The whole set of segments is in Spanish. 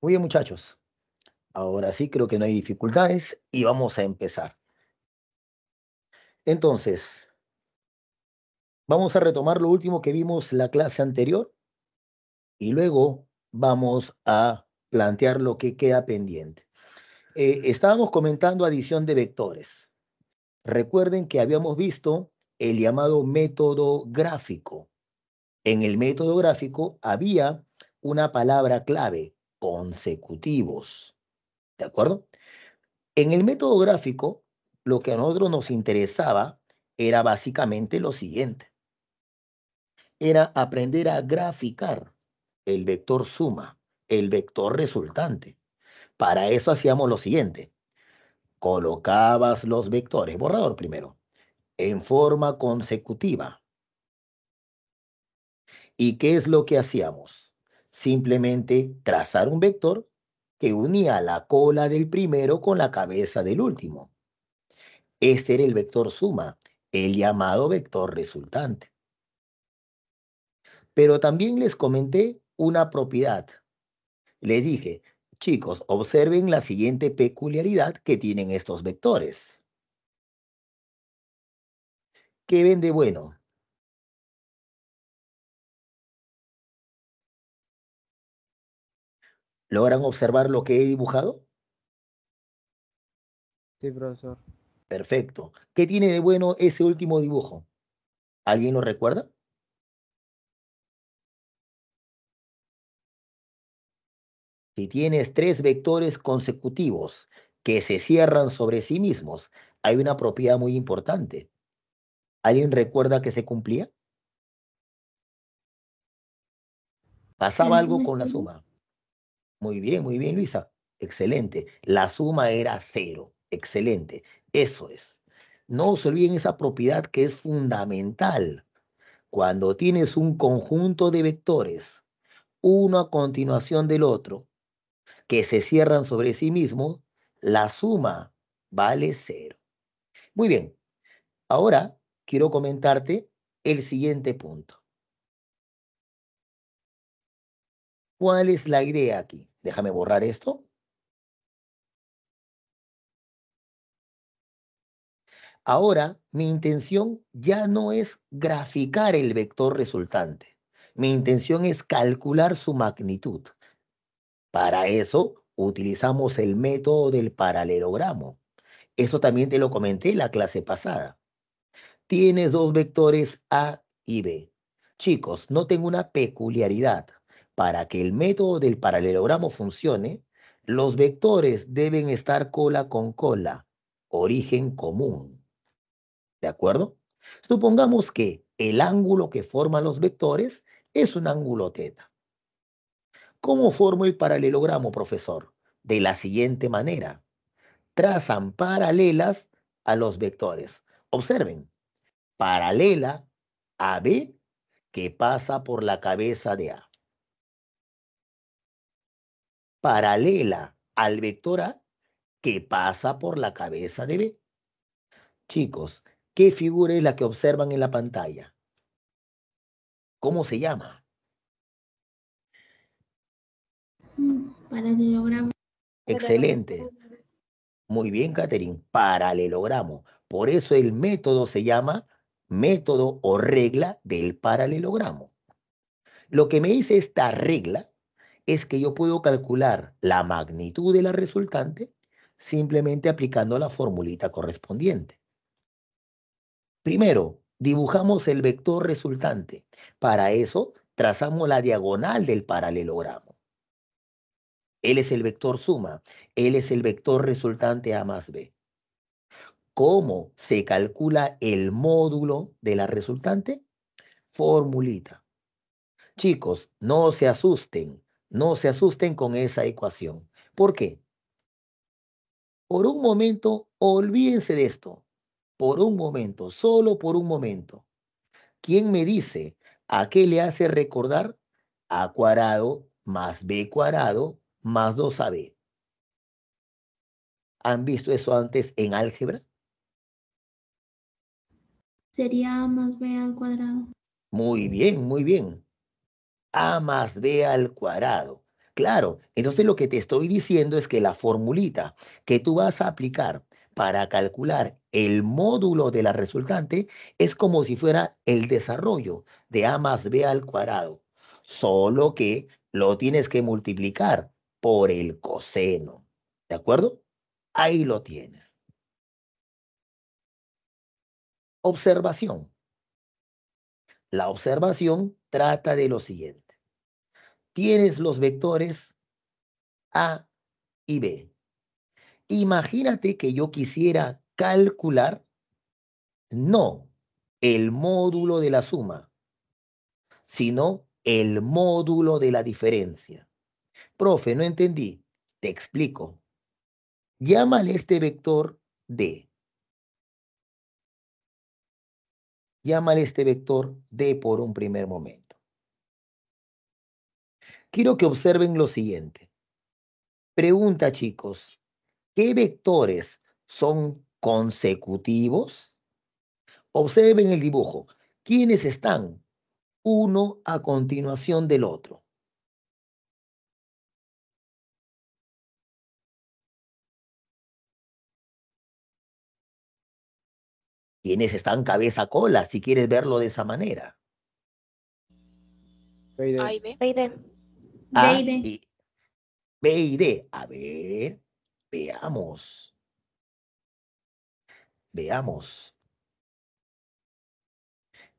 Muy bien, muchachos. Ahora sí creo que no hay dificultades y vamos a empezar. Entonces, vamos a retomar lo último que vimos la clase anterior y luego vamos a plantear lo que queda pendiente. Estábamos comentando adición de vectores. Recuerden que habíamos visto el llamado método gráfico. En el método gráfico había una palabra clave, consecutivos. ¿De acuerdo? En el método gráfico, lo que a nosotros nos interesaba era básicamente lo siguiente, era aprender a graficar el vector suma, el vector resultante. Para eso hacíamos lo siguiente, colocabas los vectores, borrador primero, en forma consecutiva. ¿Y qué es lo que hacíamos? Simplemente trazar un vector que unía la cola del primero con la cabeza del último. Este era el vector suma, el llamado vector resultante. Pero también les comenté una propiedad. Les dije, chicos, observen la siguiente peculiaridad que tienen estos vectores. ¿Qué ven de bueno? ¿Logran observar lo que he dibujado? Sí, profesor. Perfecto. ¿Qué tiene de bueno ese último dibujo? ¿Alguien lo recuerda? Si tienes tres vectores consecutivos que se cierran sobre sí mismos, hay una propiedad muy importante. ¿Alguien recuerda que se cumplía? La Pasaba algo suma es con la cero. suma. Muy bien, Luisa. Excelente. La suma era cero. Excelente. Eso es. No se olviden esa propiedad que es fundamental. Cuando tienes un conjunto de vectores, uno a continuación del otro, que se cierran sobre sí mismos, la suma vale cero. Muy bien. Ahora quiero comentarte el siguiente punto. ¿Cuál es la idea aquí? Déjame borrar esto. Ahora, mi intención ya no es graficar el vector resultante. Mi intención es calcular su magnitud. Para eso, utilizamos el método del paralelogramo. Eso también te lo comenté en la clase pasada. Tienes dos vectores A y B. Chicos, noten una peculiaridad. Para que el método del paralelogramo funcione, los vectores deben estar cola con cola, origen común. ¿De acuerdo? Supongamos que el ángulo que forman los vectores es un ángulo teta. ¿Cómo formo el paralelogramo, profesor? De la siguiente manera. Trazan paralelas a los vectores. Observen, paralela a B que pasa por la cabeza de A. Paralela al vector A que pasa por la cabeza de B. Chicos, ¿qué figura es la que observan en la pantalla? ¿Cómo se llama? Paralelogramo. Excelente. Muy bien, Catherine. Paralelogramo. Por eso el método se llama método o regla del paralelogramo. Lo que me dice esta regla es que yo puedo calcular la magnitud de la resultante simplemente aplicando la formulita correspondiente. Primero, dibujamos el vector resultante. Para eso, trazamos la diagonal del paralelogramo. Él es el vector suma. Él es el vector resultante A más B. ¿Cómo se calcula el módulo de la resultante? Formulita. Chicos, no se asusten con esa ecuación. ¿Por qué? Por un momento, olvídense de esto. Por un momento, solo por un momento. ¿Quién me dice a qué le hace recordar a cuadrado más b cuadrado más 2ab? ¿Han visto eso antes en álgebra? Sería A más B al cuadrado. Muy bien, muy bien. A más b al cuadrado. Claro, entonces lo que te estoy diciendo es que la formulita que tú vas a aplicar para calcular el módulo de la resultante es como si fuera el desarrollo de A más B al cuadrado, solo que lo tienes que multiplicar por el coseno. ¿De acuerdo? Ahí lo tienes. Observación. La observación trata de lo siguiente. Tienes los vectores A y B. Imagínate que yo quisiera calcular no el módulo de la suma, sino el módulo de la diferencia. Profe, no entendí. Te explico. Llámale este vector D. Llámale este vector D por un primer momento. Quiero que observen lo siguiente. Pregunta, chicos, ¿qué vectores son consecutivos? Observen el dibujo. ¿Quiénes están uno a continuación del otro? ¿Quiénes están cabeza a cola, si quieres verlo de esa manera? A y B. B y D. B A y D. y B y D. A ver, veamos. Veamos.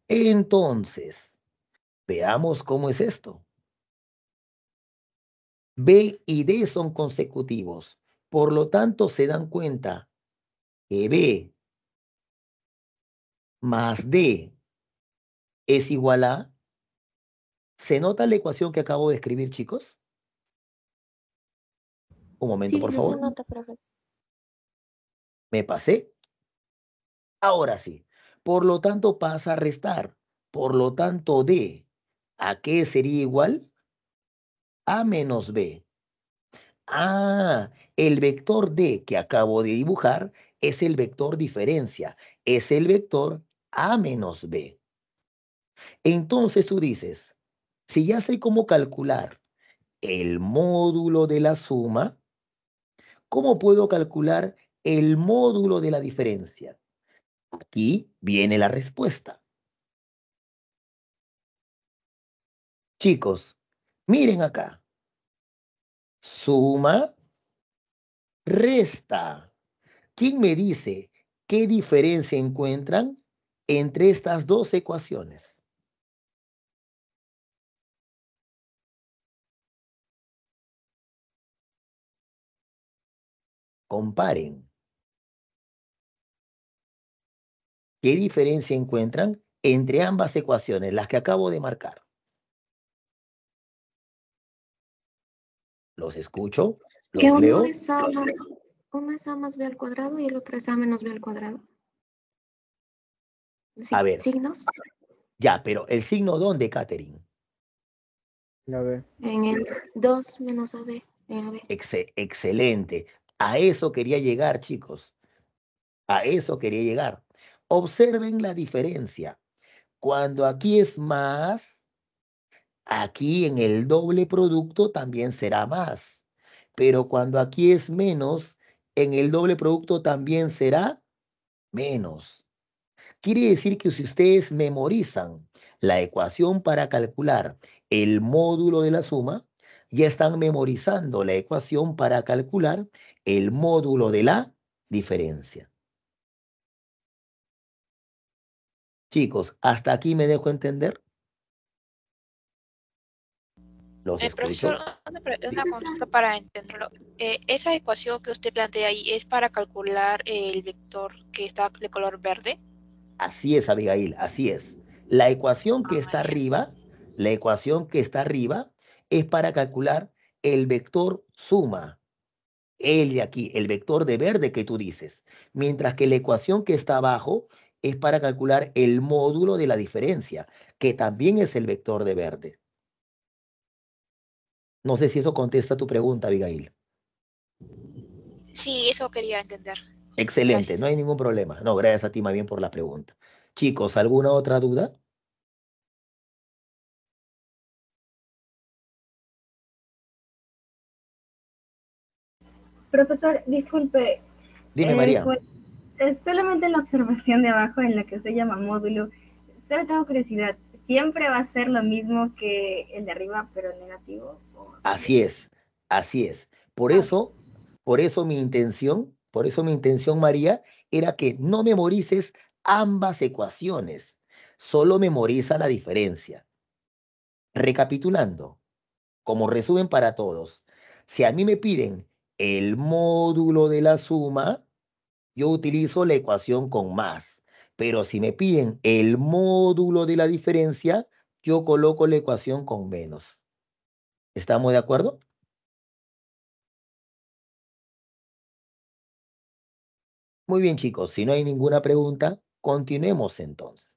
Entonces, veamos cómo es esto. B y D son consecutivos. Por lo tanto, se dan cuenta que B más D es igual a... ¿Se nota la ecuación que acabo de escribir, chicos? Un momento, Sí, por sí, Sí se favor. sí. nota, profe. ¿Me pasé? Ahora sí. Por lo tanto, pasa a restar. Por lo tanto, D, ¿a qué sería igual? A menos B. Ah, el vector D que acabo de dibujar es el vector diferencia. Es el vector A menos B. Entonces tú dices, si ya sé cómo calcular el módulo de la suma, ¿cómo puedo calcular el módulo de la diferencia? Aquí viene la respuesta. Chicos, miren acá. Suma, resta. ¿Quién me dice qué diferencia encuentran entre estas dos ecuaciones? Comparen. ¿Qué diferencia encuentran entre ambas ecuaciones, las que acabo de marcar? ¿Los escucho? Que ¿Los leo? uno es A más B al cuadrado y el otro es A menos B al cuadrado. A Sí, ver, signos. ya, pero ¿el signo dónde, Catherine? La B. En el 2 menos AB. En AB. Excelente. A eso quería llegar, chicos. A eso quería llegar. Observen la diferencia. Cuando aquí es más, aquí en el doble producto también será más. Pero cuando aquí es menos, en el doble producto también será menos. Quiere decir que si ustedes memorizan la ecuación para calcular el módulo de la suma, ya están memorizando la ecuación para calcular el módulo de la diferencia. Chicos, ¿hasta aquí me dejo entender? ¿Los Profesor, escucho? una consulta para entenderlo. ¿Esa ecuación que usted plantea ahí es para calcular el vector que está de color verde? Así es, Abigail, así es. La ecuación que está Ya. arriba, la ecuación que está arriba es para calcular el vector suma, el de aquí, el vector de verde que tú dices, mientras que la ecuación que está abajo es para calcular el módulo de la diferencia, que también es el vector de verde. No sé si eso contesta tu pregunta, Abigail. Sí, eso quería entender. Excelente, no Gracias. hay ningún problema. No, gracias a ti más bien por la pregunta. Chicos, ¿alguna otra duda? Profesor, disculpe, Dime, María. pues, solamente la observación de abajo en la que usted llama módulo, solo tengo curiosidad, ¿siempre va a ser lo mismo que el de arriba, pero negativo? Así es, así es. Por Ah, eso, por eso mi intención, María, era que no memorices ambas ecuaciones, solo memoriza la diferencia. Recapitulando, como resumen para todos, si a mí me piden el módulo de la suma, yo utilizo la ecuación con más, pero si me piden el módulo de la diferencia, yo coloco la ecuación con menos. ¿Estamos de acuerdo? Muy bien, chicos, si no hay ninguna pregunta, continuemos entonces.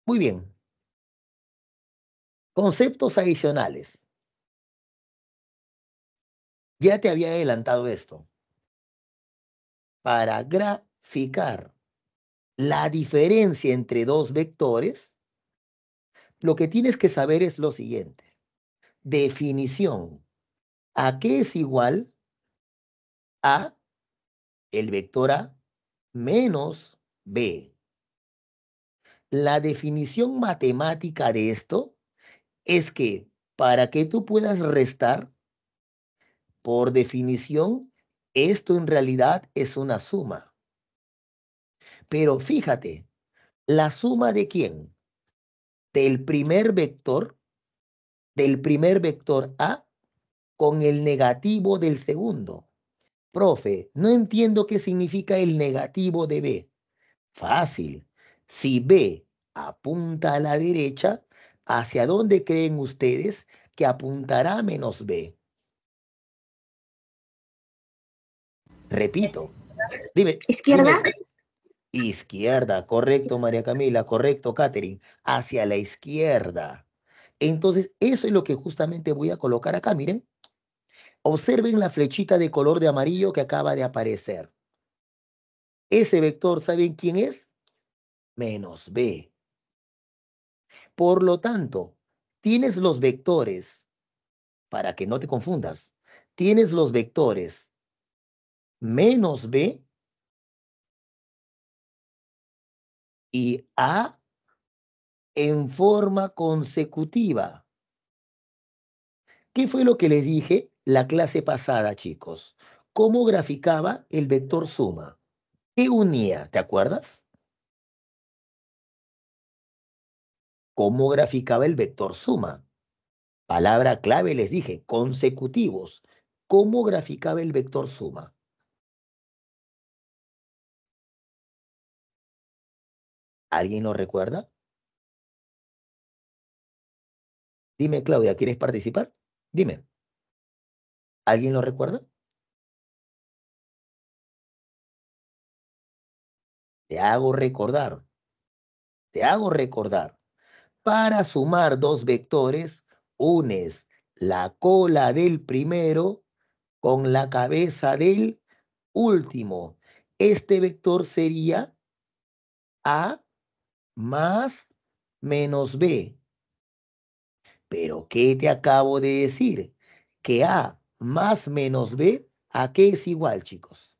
Muy bien. Conceptos adicionales. Ya te había adelantado esto. Para graficar la diferencia entre dos vectores, lo que tienes que saber es lo siguiente. Definición. ¿A qué es igual a el vector A menos B? La definición matemática de esto es que para que tú puedas restar, por definición, esto en realidad es una suma. Pero fíjate, ¿la suma de quién? Del primer vector A con el negativo del segundo. Profe, no entiendo qué significa el negativo de B. Fácil. Si B apunta a la derecha, ¿hacia dónde creen ustedes que apuntará menos B? Repito. Dime, ¿Izquierda? izquierda, correcto, María Camila, correcto, Catherine, hacia la izquierda. Entonces, eso es lo que justamente voy a colocar acá, miren. Observen la flechita de color de amarillo que acaba de aparecer. Ese vector, ¿saben quién es? Menos B. Por lo tanto, tienes los vectores, para que no te confundas, tienes los vectores menos B y A en forma consecutiva. ¿Qué fue lo que les dije la clase pasada, chicos? ¿Cómo graficaba el vector suma? ¿Qué unía? ¿Te acuerdas? ¿Cómo graficaba el vector suma? Palabra clave les dije, consecutivos. ¿Cómo graficaba el vector suma? ¿Alguien lo recuerda? Dime, Claudia, ¿quieres participar? Dime. ¿Alguien lo recuerda? Te hago recordar. Te hago recordar. Para sumar dos vectores, unes la cola del primero con la cabeza del último. Este vector sería A más menos B. Pero, ¿qué te acabo de decir? Que A más menos B, ¿a qué es igual, chicos?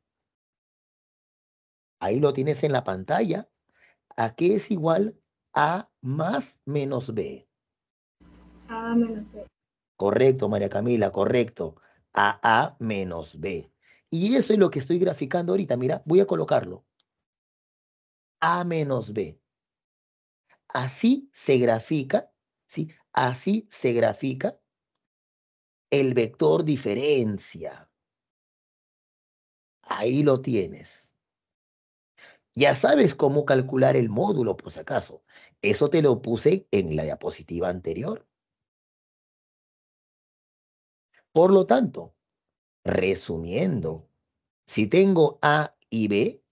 Ahí lo tienes en la pantalla. ¿A qué es igual A más menos B? A menos B. Correcto, María Camila, correcto. A menos B. Y eso es lo que estoy graficando ahorita. Mira, voy a colocarlo. A menos B. Así se grafica, ¿sí? Así se grafica el vector diferencia. Ahí lo tienes. Ya sabes cómo calcular el módulo, por si acaso. Eso te lo puse en la diapositiva anterior. Por lo tanto, resumiendo, si tengo A y B,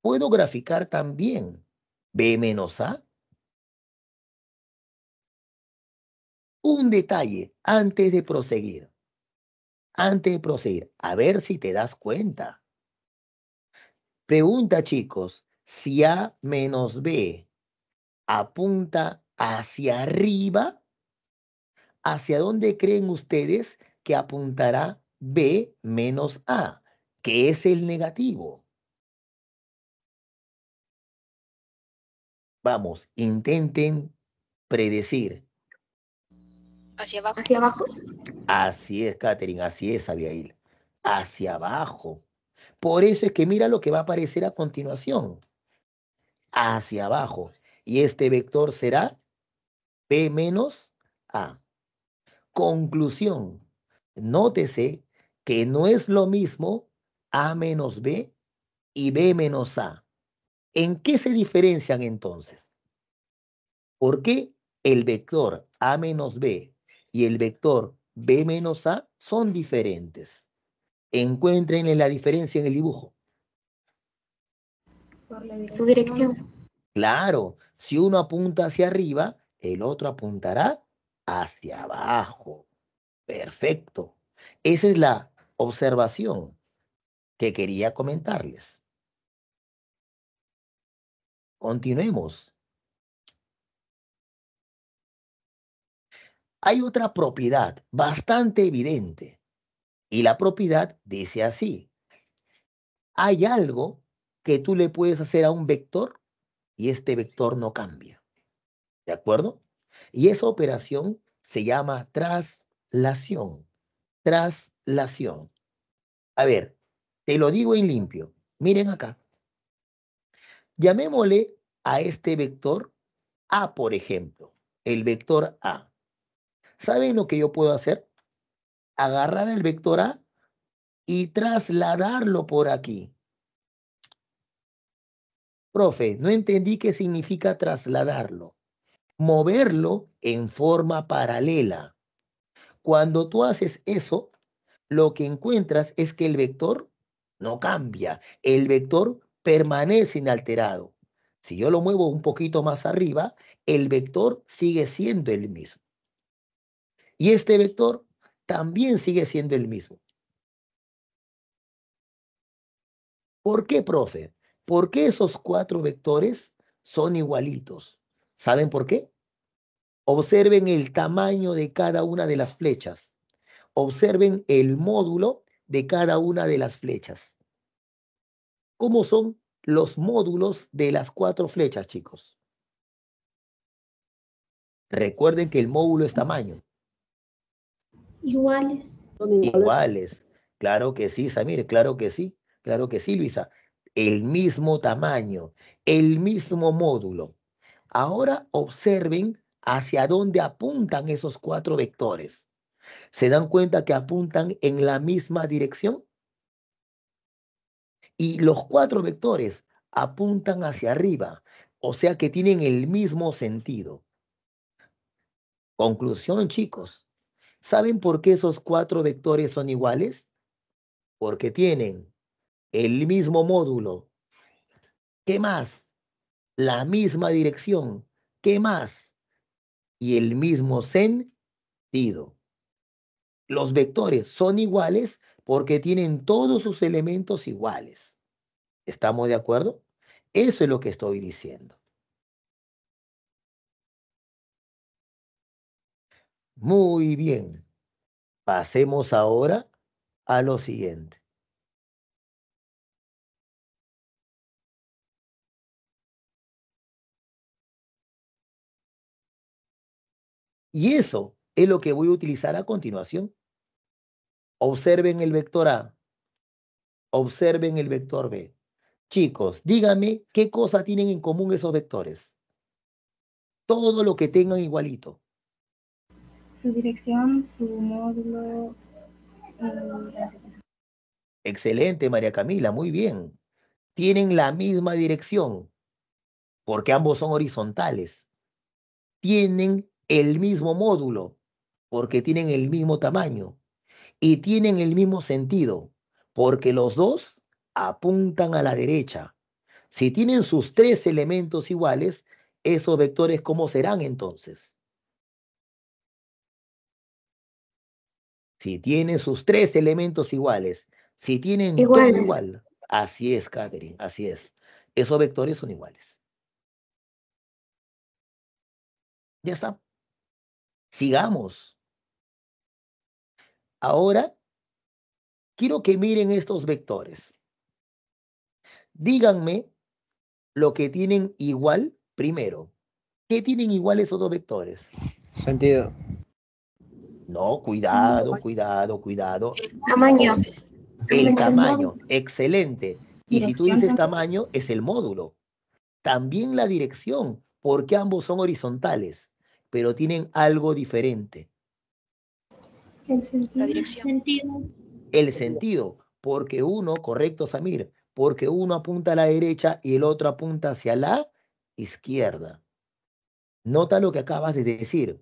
puedo graficar también B menos A. Un detalle antes de proseguir. Antes de proseguir, a ver si te das cuenta. Pregunta, chicos, si A menos B apunta hacia arriba, ¿hacia dónde creen ustedes que apuntará B menos A? Que es el negativo. Vamos, intenten predecir. Hacia abajo. ¿Hacia abajo? Así es, Catherine, así es, Abigail. Hacia abajo. Por eso es que mira lo que va a aparecer a continuación. Hacia abajo. Y este vector será B menos A. Conclusión. Nótese que no es lo mismo A menos B y B menos A. ¿En qué se diferencian entonces? ¿Por qué el vector A menos B y el vector B menos A son diferentes? Encuentren la diferencia en el dibujo. Por la Su dirección. Claro, si uno apunta hacia arriba, el otro apuntará hacia abajo. Perfecto. Esa es la observación que quería comentarles. Continuemos. Hay otra propiedad bastante evidente y la propiedad dice así. Hay algo que tú le puedes hacer a un vector y este vector no cambia. ¿De acuerdo? Y esa operación se llama traslación. Traslación. A ver, te lo digo en limpio. Miren acá. Llamémosle a este vector A, por ejemplo. El vector A. ¿Saben lo que yo puedo hacer? Agarrar el vector A y trasladarlo por aquí. Profe, no entendí qué significa trasladarlo. Moverlo en forma paralela. Cuando tú haces eso, lo que encuentras es que el vector no cambia. El vector permanece inalterado. Si yo lo muevo un poquito más arriba, el vector sigue siendo el mismo. Y este vector también sigue siendo el mismo. ¿Por qué, profe? ¿Por qué esos 4 vectores son igualitos? ¿Saben por qué? Observen el tamaño de cada una de las flechas. Observen el módulo de cada una de las flechas. ¿Cómo son los módulos de las 4 flechas, chicos? Recuerden que el módulo es tamaño. Iguales. Iguales. Claro que sí, Samir, claro que sí. Claro que sí, Luisa. El mismo tamaño, el mismo módulo. Ahora observen hacia dónde apuntan esos 4 vectores. ¿Se dan cuenta que apuntan en la misma dirección? Y los 4 vectores apuntan hacia arriba, o sea que tienen el mismo sentido. Conclusión, chicos. ¿Saben por qué esos 4 vectores son iguales? Porque tienen el mismo módulo. ¿Qué más? La misma dirección. ¿Qué más? Y el mismo sentido. Los vectores son iguales porque tienen todos sus elementos iguales. ¿Estamos de acuerdo? Eso es lo que estoy diciendo. Muy bien. Pasemos ahora a lo siguiente. Y eso es lo que voy a utilizar a continuación. Observen el vector A. Observen el vector B. Chicos, díganme qué cosa tienen en común esos vectores. Todo lo que tengan igualito. Su dirección, su módulo y Excelente, María Camila, muy bien. Tienen la misma dirección, porque ambos son horizontales. Tienen el mismo módulo, porque tienen el mismo tamaño. Y tienen el mismo sentido, porque los dos apuntan a la derecha. Si tienen sus 3 elementos iguales, esos vectores, ¿cómo serán entonces? Si tienen sus 3 elementos iguales, si tienen todo Iguales. igual, así es, Catherine, así es. Esos vectores son iguales. Ya está. Sigamos. Ahora, quiero que miren estos vectores. Díganme lo que tienen igual primero. ¿Qué tienen igual esos dos vectores? Sentido. No, cuidado, cuidado, cuidado. Tamaño. El Tamaño del tamaño, módulo. excelente. Y si tú Dirección dices también. tamaño, es el módulo. También la dirección, porque ambos son horizontales, pero tienen algo diferente. El La sentido. dirección. Sentido. El sentido, porque uno, correcto, Samir, porque uno apunta a la derecha y el otro apunta hacia la izquierda. Nota lo que acabas de decir.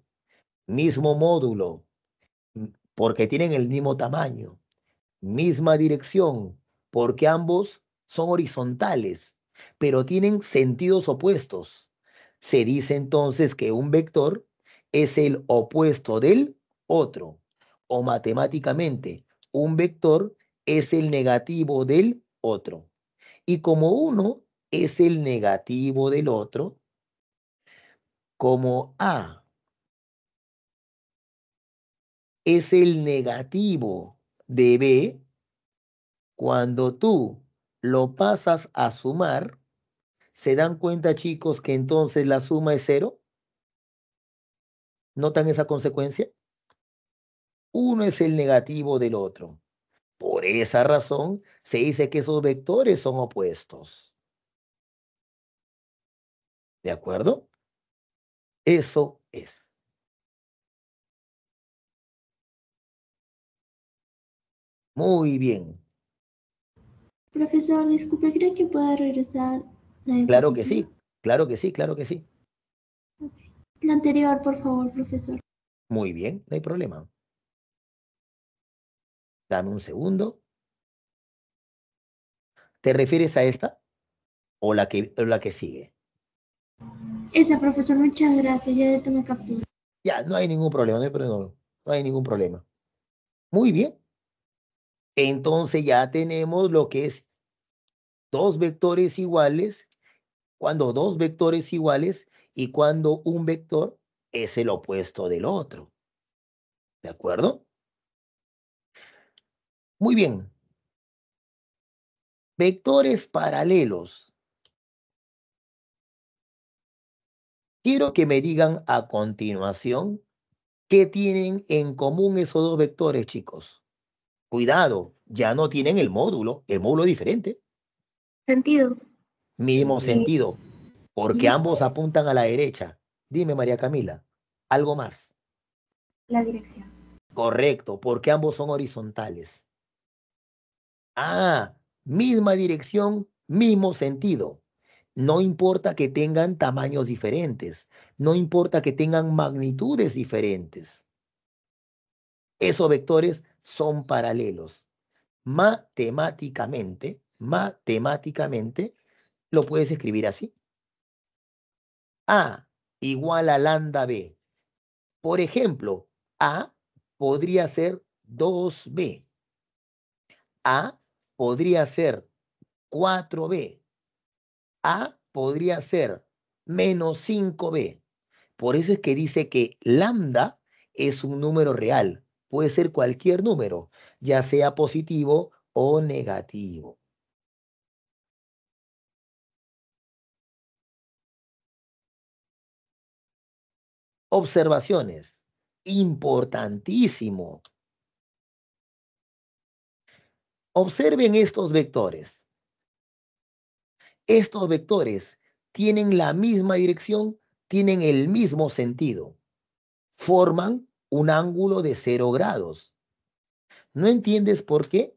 Mismo módulo, porque tienen el mismo tamaño. Misma dirección, porque ambos son horizontales, pero tienen sentidos opuestos. Se dice entonces que un vector es el opuesto del otro, o matemáticamente, un vector es el negativo del otro. Y como uno es el negativo del otro, como A es el negativo de B, cuando tú lo pasas a sumar, ¿se dan cuenta, chicos, que entonces la suma es cero? ¿Notan esa consecuencia? Uno es el negativo del otro. Por esa razón, se dice que esos vectores son opuestos. ¿De acuerdo? Eso es. Muy bien. Profesor, disculpe, ¿cree que pueda regresar la Claro que diapositiva? sí, claro que sí, claro que sí. La anterior, por favor, profesor. Muy bien, no hay problema. Dame un segundo. ¿Te refieres a esta o la que sigue? Esa, profesor, muchas gracias. Ya le tomé captura. Ya, no hay ningún problema, no hay problema. No hay ningún problema. Muy bien. Entonces ya tenemos lo que es dos vectores iguales, cuando dos vectores iguales y cuando un vector es el opuesto del otro. ¿De acuerdo? Muy bien. Vectores paralelos. Quiero que me digan a continuación qué tienen en común esos dos vectores, chicos. Cuidado, ya no tienen el módulo es diferente. Sentido. Mismo Sí. sentido, porque ambos apuntan a la derecha. Dime, María Camila, ¿algo más? La dirección. Correcto, porque ambos son horizontales. Ah, misma dirección, mismo sentido. No importa que tengan tamaños diferentes, no importa que tengan magnitudes diferentes. Esos vectores son paralelos. Matemáticamente, lo puedes escribir así. A igual a lambda B. Por ejemplo, A podría ser 2B. A podría ser 4B. A podría ser menos 5B. Por eso es que dice que lambda es un número real. Puede ser cualquier número, ya sea positivo o negativo. Observaciones. Importantísimo. Observen estos vectores. Estos vectores tienen la misma dirección, tienen el mismo sentido. Forman un ángulo de 0 grados. ¿No entiendes por qué?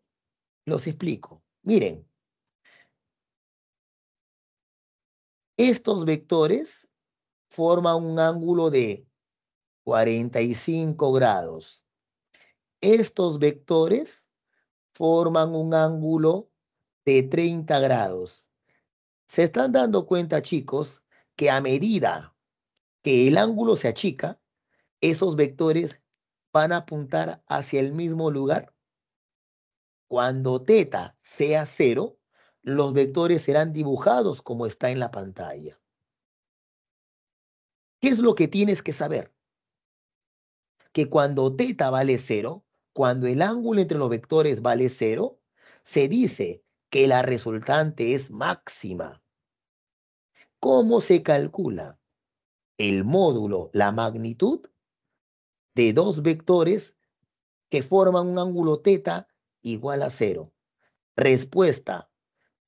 Los explico. Miren, estos vectores forman un ángulo de 45 grados. Estos vectores forman un ángulo de 30 grados. ¿Se están dando cuenta, chicos, que a medida que el ángulo se achica, esos vectores van a apuntar hacia el mismo lugar? Cuando θ sea 0, los vectores serán dibujados como está en la pantalla. ¿Qué es lo que tienes que saber? Que cuando teta vale 0, cuando el ángulo entre los vectores vale 0, se dice que la resultante es máxima. ¿Cómo se calcula? El módulo, la magnitud de dos vectores que forman un ángulo teta igual a 0. Respuesta,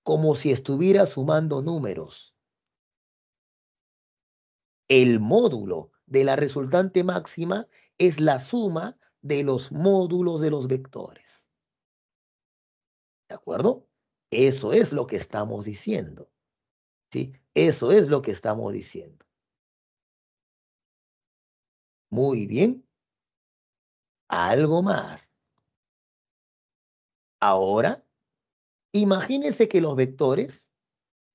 como si estuviera sumando números. El módulo de la resultante máxima es la suma de los módulos de los vectores. ¿De acuerdo? Eso es lo que estamos diciendo. ¿Sí? Eso es lo que estamos diciendo. Muy bien. Algo más. Ahora, imagínense que los vectores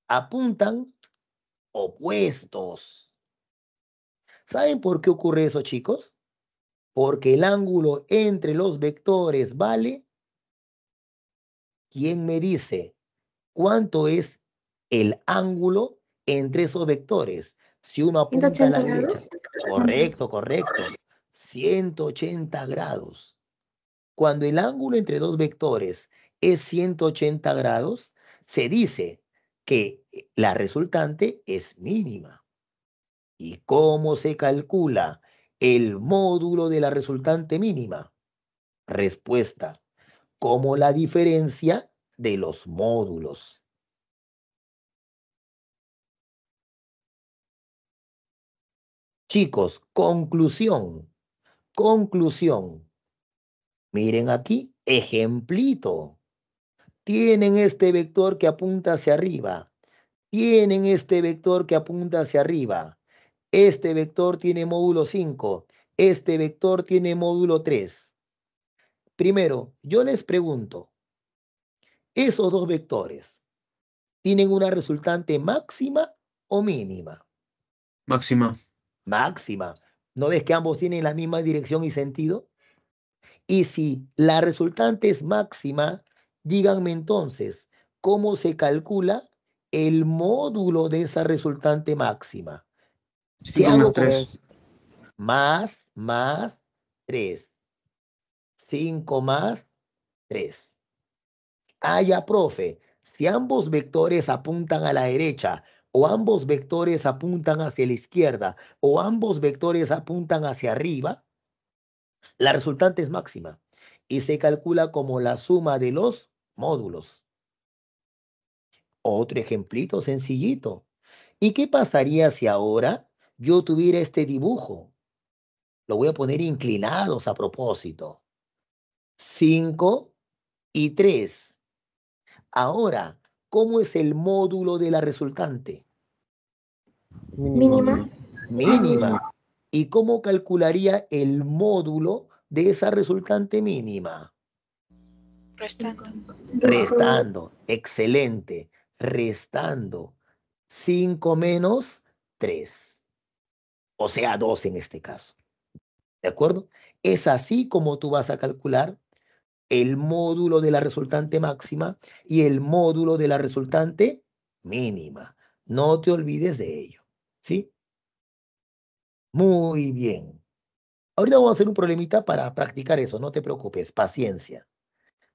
apuntan opuestos. ¿Saben por qué ocurre eso, chicos? Porque el ángulo entre los vectores vale. ¿Quién me dice cuánto es el ángulo entre esos vectores? Si uno apunta a la 180 derecha. grados. Correcto, correcto. 180 grados. Cuando el ángulo entre dos vectores es 180 grados, se dice que la resultante es mínima. ¿Y cómo se calcula el módulo de la resultante mínima? Respuesta, como la diferencia de los módulos. Chicos, conclusión. Conclusión. Miren aquí, ejemplito. Tienen este vector que apunta hacia arriba. Tienen este vector que apunta hacia arriba. Este vector tiene módulo 5. Este vector tiene módulo 3. Primero, yo les pregunto, ¿esos dos vectores tienen una resultante máxima o mínima? Máxima. Máxima. ¿No ves que ambos tienen la misma dirección y sentido? Y si la resultante es máxima, díganme entonces, ¿cómo se calcula el módulo de esa resultante máxima? Si 5 hago más con 3. más 3. 5 más 3. Ah, ya, profe. Si ambos vectores apuntan a la derecha, o ambos vectores apuntan hacia la izquierda, o ambos vectores apuntan hacia arriba, la resultante es máxima y se calcula como la suma de los módulos. Otro ejemplito sencillito. ¿Y qué pasaría si ahora yo tuviera este dibujo? Lo voy a poner inclinados a propósito. 5 y 3. Ahora, ¿cómo es el módulo de la resultante? Mínima. Mínima. ¿Y cómo calcularía el módulo de esa resultante mínima? Restando. Restando. Excelente. Restando. 5 menos 3. O sea, 2 en este caso. ¿De acuerdo? Es así como tú vas a calcular el módulo de la resultante máxima y el módulo de la resultante mínima. No te olvides de ello. ¿Sí? Muy bien. Ahorita vamos a hacer un problemita para practicar eso. No te preocupes. Paciencia.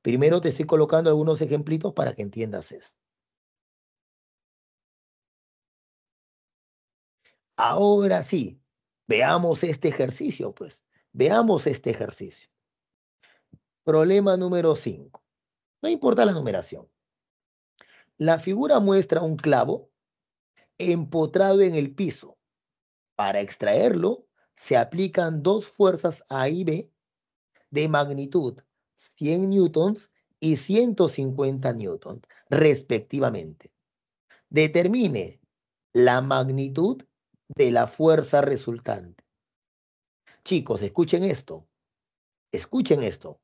Primero te estoy colocando algunos ejemplitos para que entiendas eso. Ahora sí, veamos este ejercicio, pues. Veamos este ejercicio. Problema número 5. No importa la numeración. La figura muestra un clavo empotrado en el piso. Para extraerlo, se aplican dos fuerzas A y B de magnitud 100 newtons y 150 newtons, respectivamente. Determine la magnitud de la fuerza resultante. Chicos, escuchen esto. Escuchen esto.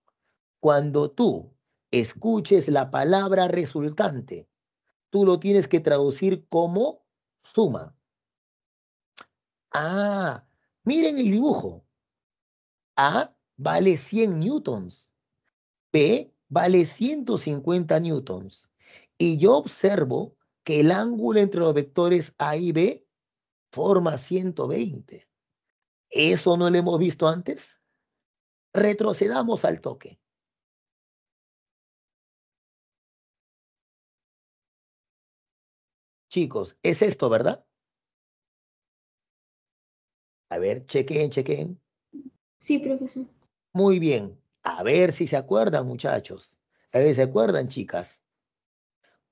Cuando tú escuches la palabra resultante, tú lo tienes que traducir como suma. Ah, miren el dibujo. A vale 100 newtons. B vale 150 newtons. Y yo observo que el ángulo entre los vectores A y B forma 120. ¿Eso no lo hemos visto antes? Retrocedamos al toque. Chicos, es esto, ¿verdad? A ver, chequen, chequen. Sí, profesor. Muy bien. A ver si se acuerdan, muchachos. A ver si se acuerdan, chicas.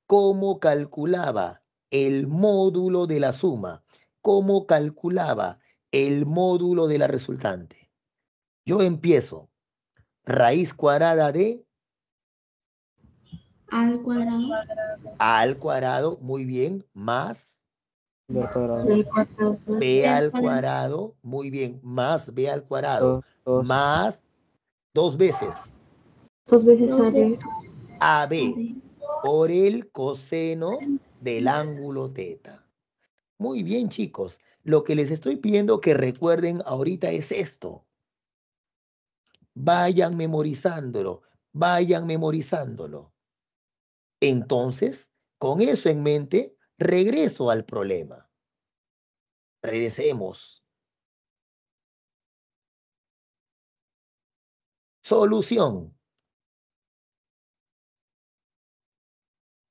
¿Cómo calculaba el módulo de la suma? ¿Cómo calculaba el módulo de la resultante? Yo empiezo. Raíz cuadrada de A al cuadrado. A al cuadrado, muy bien, más B al cuadrado. Del 4. B al al cuadrado. cuadrado, muy bien, más B al cuadrado, Dos. más 2 veces 2 veces Dos AB. AB por el coseno del ángulo teta. Muy bien, chicos. Lo que les estoy pidiendo que recuerden ahorita es esto. Vayan memorizándolo, vayan memorizándolo. Entonces, con eso en mente, regreso al problema. Regresemos. Solución.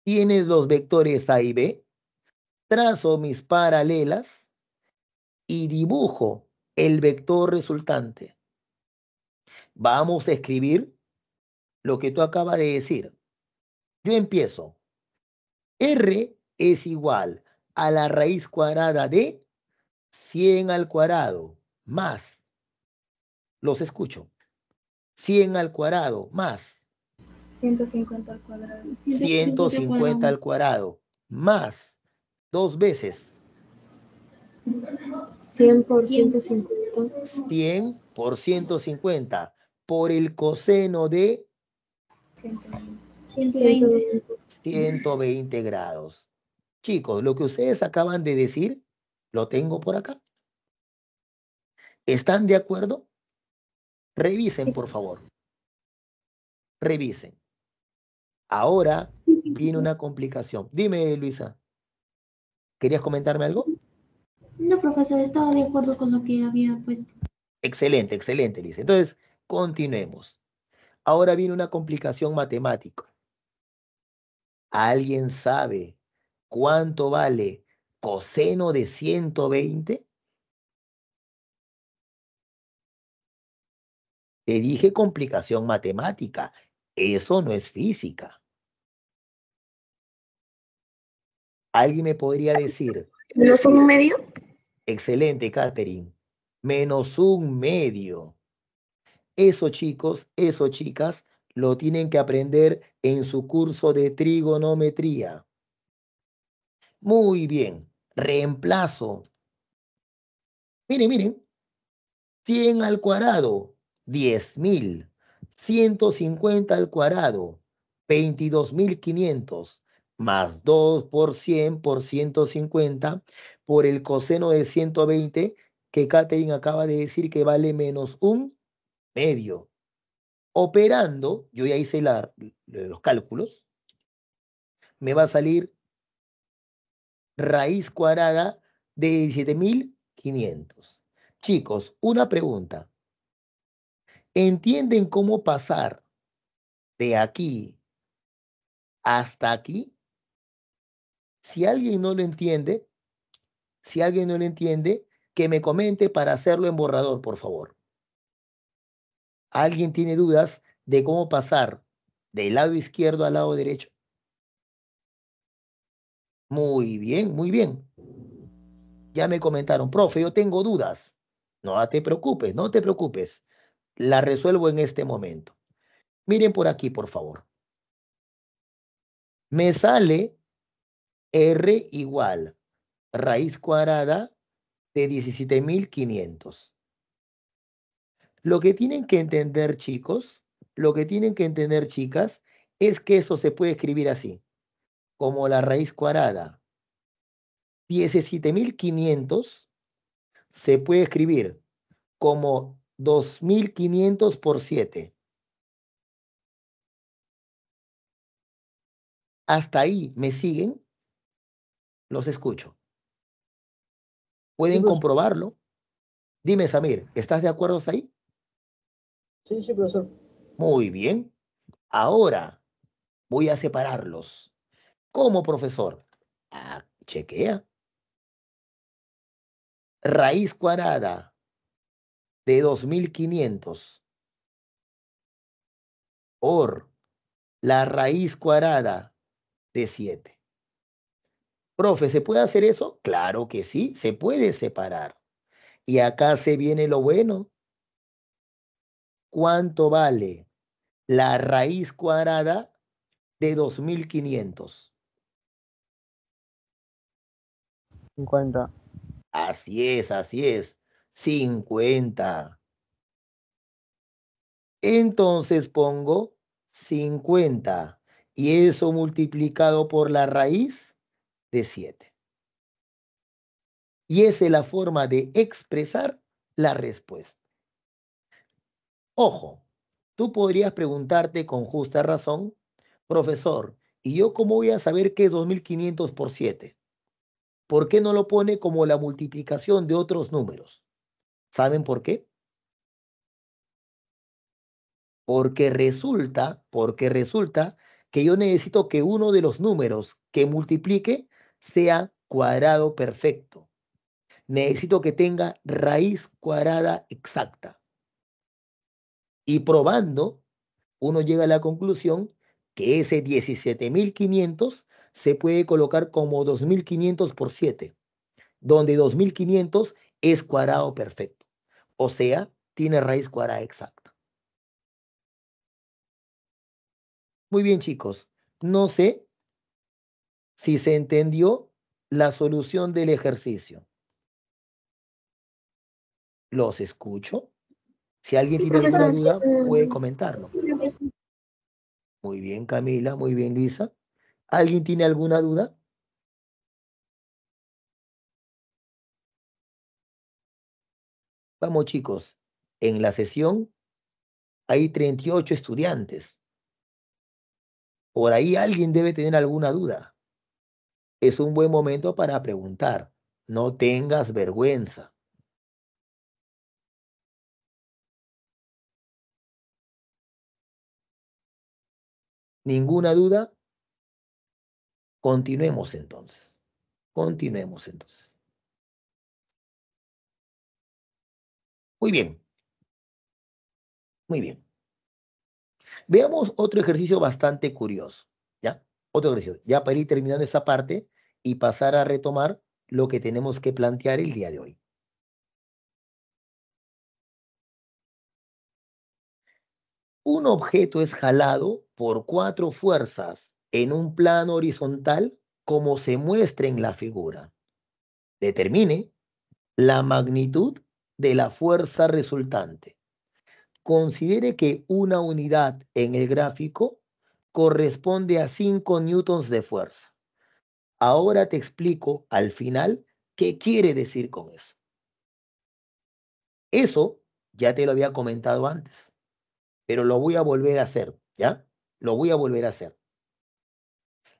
Tienes los vectores A y B. Trazo mis paralelas y dibujo el vector resultante. Vamos a escribir lo que tú acabas de decir. Yo empiezo. R es igual a la raíz cuadrada de 100 al cuadrado más, los escucho, 100 al cuadrado más 150 al cuadrado. 150 al cuadrado más 2 veces 100 por 150. 100 por 150 por el coseno de 120. 120 grados. Chicos, lo que ustedes acaban de decir, lo tengo por acá. ¿Están de acuerdo? Revisen, por favor. Revisen. Ahora viene una complicación. Dime, Luisa, ¿querías comentarme algo? No, profesor, estaba de acuerdo con lo que había puesto. Excelente, excelente, Luisa. Entonces, continuemos. Ahora viene una complicación matemática. ¿Alguien sabe cuánto vale coseno de 120? Te dije complicación matemática. Eso no es física. ¿Alguien me podría decir? ¿Menos un medio? Excelente, Catherine. Menos un medio. Eso, chicos, eso, chicas, lo tienen que aprender en su curso de trigonometría. Muy bien. Reemplazo. Miren, miren. 100 al cuadrado, 10.000. 150 al cuadrado, 22.500. Más 2 por 100 por 150 por el coseno de 120 que Catherine acaba de decir que vale menos un medio. Operando, yo ya hice los cálculos, me va a salir raíz cuadrada de 17.500. Chicos, una pregunta. ¿Entienden cómo pasar de aquí hasta aquí? Si alguien no lo entiende, que me comente para hacerlo en borrador, por favor. ¿Alguien tiene dudas de cómo pasar del lado izquierdo al lado derecho? Muy bien, muy bien. Ya me comentaron, profe, yo tengo dudas. No te preocupes, no te preocupes. La resuelvo en este momento. Miren por aquí, por favor. Me sale R igual raíz cuadrada de 17.500. Lo que tienen que entender, chicos, lo que tienen que entender, chicas, es que eso se puede escribir así, como la raíz cuadrada. 17.500 se puede escribir como 2.500 por 7. ¿Hasta ahí me siguen? Los escucho. ¿Pueden profesor. comprobarlo? Dime, Samir, ¿estás de acuerdo ahí? Sí, profesor. Muy bien. Ahora voy a separarlos. ¿Cómo, profesor? Chequea. Raíz cuadrada de 2500 por la raíz cuadrada de 7. Profe, ¿se puede hacer eso? Claro que sí, se puede separar. Y acá se viene lo bueno. ¿Cuánto vale la raíz cuadrada de 2500? 50. Así es. 50. Entonces pongo 50 y eso multiplicado por la raíz de 7. Y esa es la forma de expresar la respuesta. Ojo, tú podrías preguntarte con justa razón, profesor, ¿y yo cómo voy a saber qué es 2500 por 7? ¿Por qué no lo pone como la multiplicación de otros números? ¿Saben por qué? Porque resulta que yo necesito que uno de los números que multiplique sea cuadrado perfecto. Necesito que tenga raíz cuadrada exacta. Y probando, uno llega a la conclusión que ese 17.500 se puede colocar como 2.500 por 7, donde 2.500 es cuadrado perfecto. O sea, tiene raíz cuadrada exacta. Muy bien, chicos. No sé si se entendió la solución del ejercicio. Los escucho. Si alguien Sí, tiene alguna profesor. duda, puede comentarlo. Profesor. Muy bien, Camila. Muy bien, Luisa. ¿Alguien tiene alguna duda? Vamos, chicos. En la sesión hay 38 estudiantes. Por ahí alguien debe tener alguna duda. Es un buen momento para preguntar. No tengas vergüenza. ¿Ninguna duda? Continuemos entonces. Continuemos entonces. Muy bien. Muy bien. Veamos otro ejercicio bastante curioso. ¿Ya? Otro ejercicio. Ya para ir terminando esta parte y pasar a retomar lo que tenemos que plantear el día de hoy. Un objeto es jalado por 4 fuerzas en un plano horizontal como se muestra en la figura. Determine la magnitud de la fuerza resultante. Considere que una unidad en el gráfico corresponde a 5 newtons de fuerza. Ahora te explico al final qué quiere decir con eso. Eso ya te lo había comentado antes, pero lo voy a volver a hacer, ¿ya? Lo voy a volver a hacer.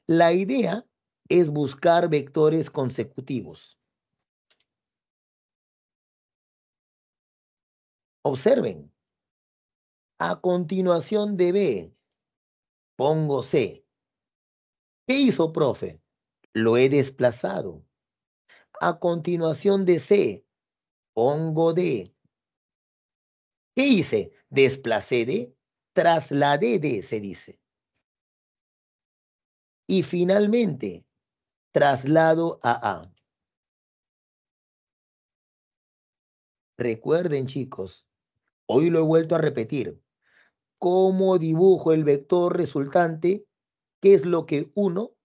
La idea es buscar vectores consecutivos. Observen. A continuación de B, pongo C. ¿Qué hizo, profe? Lo he desplazado. A continuación de C, pongo D. ¿Qué hice? Desplacé D, trasladé D, se dice. Y finalmente, traslado a A. Recuerden, chicos, hoy lo he vuelto a repetir. ¿Cómo dibujo el vector resultante? ¿Qué es lo que uno?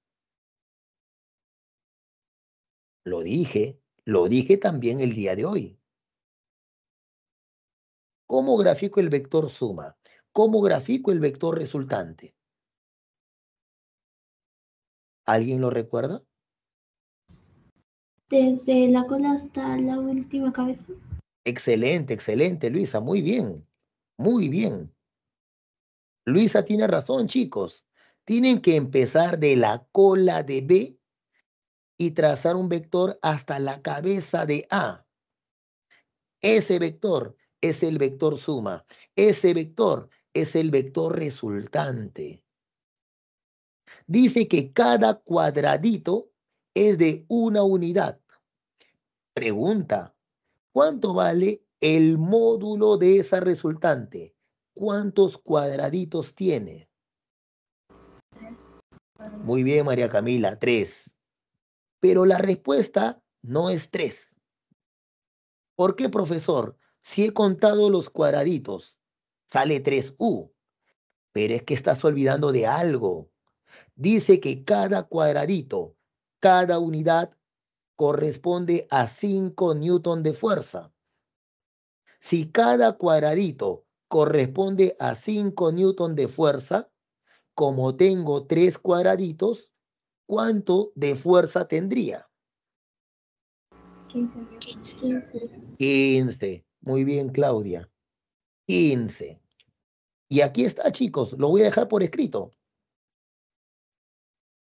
Lo dije también el día de hoy. ¿Cómo grafico el vector suma? ¿Cómo grafico el vector resultante? ¿Alguien lo recuerda? Desde la cola hasta la última cabeza. Excelente, excelente, Luisa. Muy bien. Muy bien. Luisa tiene razón, chicos. Tienen que empezar de la cola de B y trazar un vector hasta la cabeza de A. Ese vector es el vector suma. Ese vector es el vector resultante. Dice que cada cuadradito es de una unidad. Pregunta, ¿cuánto vale el módulo de esa resultante? ¿Cuántos cuadraditos tiene? Muy bien, María Camila, 3. Pero la respuesta no es 3. ¿Por qué, profesor? Si he contado los cuadraditos, sale 3U. Pero es que estás olvidando de algo. Dice que cada cuadradito, cada unidad, corresponde a 5 newton de fuerza. Si cada cuadradito corresponde a 5 newton de fuerza, como tengo 3 cuadraditos, ¿cuánto de fuerza tendría? 15. 15. Muy bien, Claudia. 15. Y aquí está, chicos, lo voy a dejar por escrito.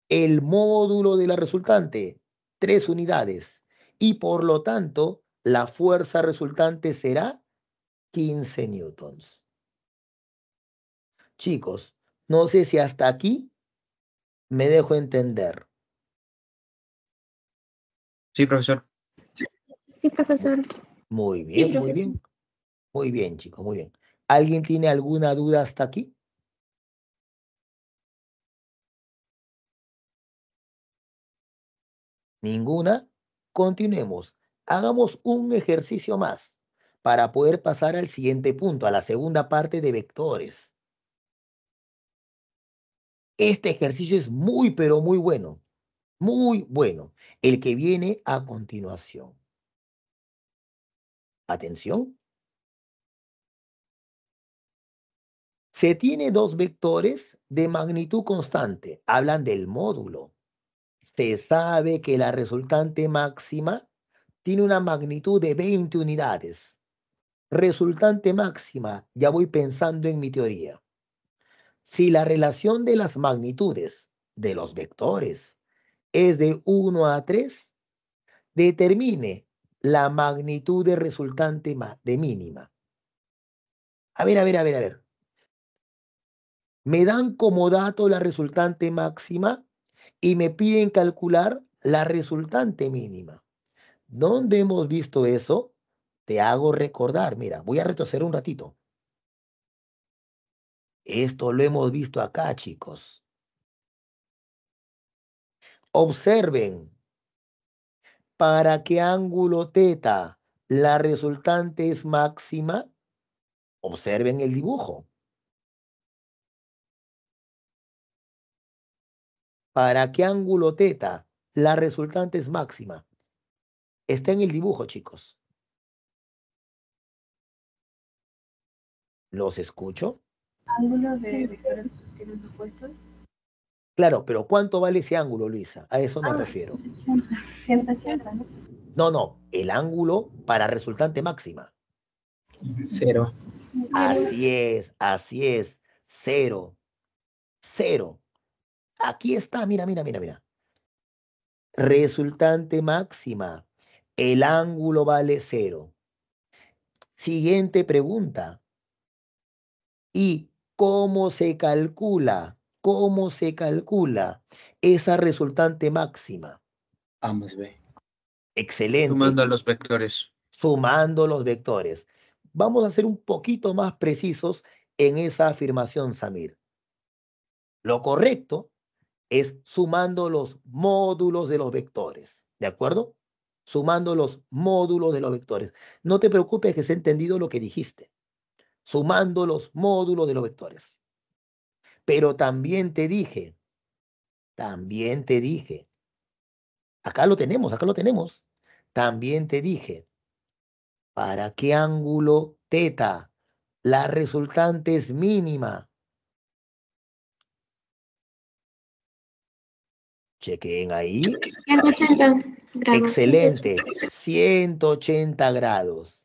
El módulo de la resultante, 3 unidades. Y por lo tanto, la fuerza resultante será 15 newtons. Chicos, no sé si hasta aquí me dejo entender. Sí, profesor. Sí, profesor. Muy bien, Sí, muy profesor. bien. Muy bien, chicos, muy bien. ¿Alguien tiene alguna duda hasta aquí? ¿Ninguna? Continuemos. Hagamos un ejercicio más para poder pasar al siguiente punto, a la segunda parte de vectores. Este ejercicio es muy, pero muy bueno. Muy bueno. El que viene a continuación. Atención. Se tiene dos vectores de magnitud constante. Hablan del módulo. Se sabe que la resultante máxima tiene una magnitud de 20 unidades. Resultante máxima, ya voy pensando en mi teoría. Si la relación de las magnitudes de los vectores es de 1 a 3, determine la magnitud de resultante de mínima. A ver. Me dan como dato la resultante máxima y me piden calcular la resultante mínima. ¿Dónde hemos visto eso? Te hago recordar. Mira, voy a retroceder un ratito. Esto lo hemos visto acá, chicos. Observen. ¿Para qué ángulo teta la resultante es máxima? Observen el dibujo. ¿Para qué ángulo teta la resultante es máxima? Está en el dibujo, chicos. ¿Los escucho? Ángulo de vectores que tienen opuestos. Claro, pero ¿cuánto vale ese ángulo, Luisa? A eso me refiero. 180, ¿no? No, el ángulo para resultante máxima. 0. Así es. 0. Aquí está, mira. Resultante máxima. El ángulo vale 0. Siguiente pregunta. ¿Y cómo se calcula? ¿Cómo se calcula esa resultante máxima? A más B. Excelente. Sumando los vectores. Sumando los vectores. Vamos a ser un poquito más precisos en esa afirmación, Samir. Lo correcto es sumando los módulos de los vectores. ¿De acuerdo? Sumando los módulos de los vectores. No te preocupes que se ha entendido lo que dijiste. Sumando los módulos de los vectores. Pero también te dije, acá lo tenemos. También te dije, ¿para qué ángulo teta la resultante es mínima? Chequen ahí. 180 grados. Excelente. 180 grados.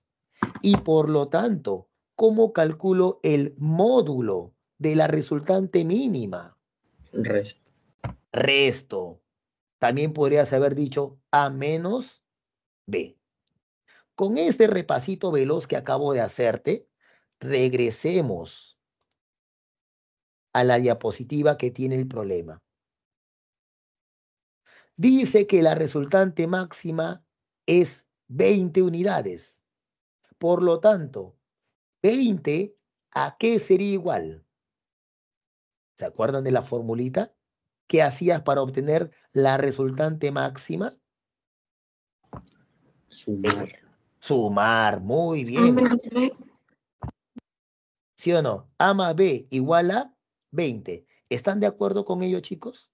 Y por lo tanto, ¿cómo calculo el módulo de la resultante mínima? Resto. Resto. También podrías haber dicho A menos B. Con este repasito veloz que acabo de hacerte, regresemos a la diapositiva que tiene el problema. Dice que la resultante máxima es 20 unidades. Por lo tanto, 20, ¿a qué sería igual? ¿Se acuerdan de la formulita? ¿Qué hacías para obtener la resultante máxima? Sumar. Sumar, muy A bien. menos B. ¿Sí o no? A más B igual a 20. ¿Están de acuerdo con ello, chicos?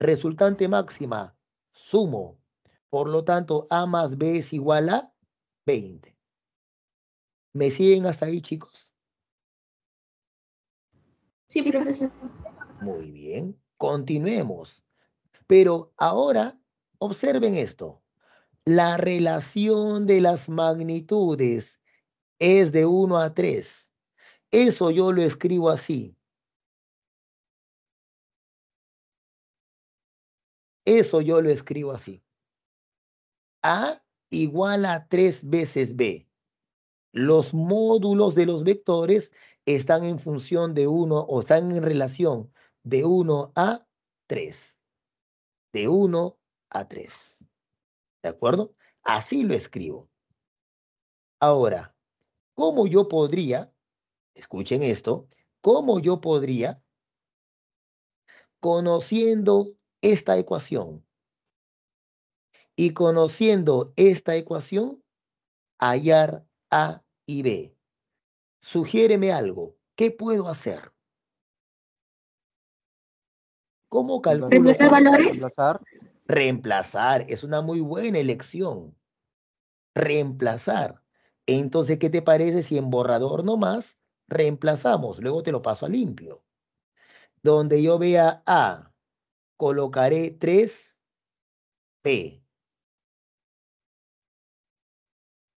Resultante máxima, sumo. Por lo tanto, A más B es igual a 20. ¿Me siguen hasta ahí, chicos? Sí, profesor. Muy bien. Continuemos. Pero ahora, observen esto. La relación de las magnitudes es de 1 a 3. Eso yo lo escribo así. Eso yo lo escribo así. A igual a 3 veces B. Los módulos de los vectores están en función de 1 o están en relación de 1 a 3. De 1 a 3. ¿De acuerdo? Así lo escribo. Ahora, ¿cómo yo podría, escuchen esto, cómo yo podría, conociendo esta ecuación y conociendo esta ecuación, hallar A y B? Sugiéreme algo. ¿Qué puedo hacer? ¿Cómo calculo? ¿Reemplazar valores? Reemplazar. Reemplazar es una muy buena elección. Reemplazar. Entonces, ¿qué te parece si en borrador nomás reemplazamos? Luego te lo paso a limpio. Donde yo vea A, colocaré 3B.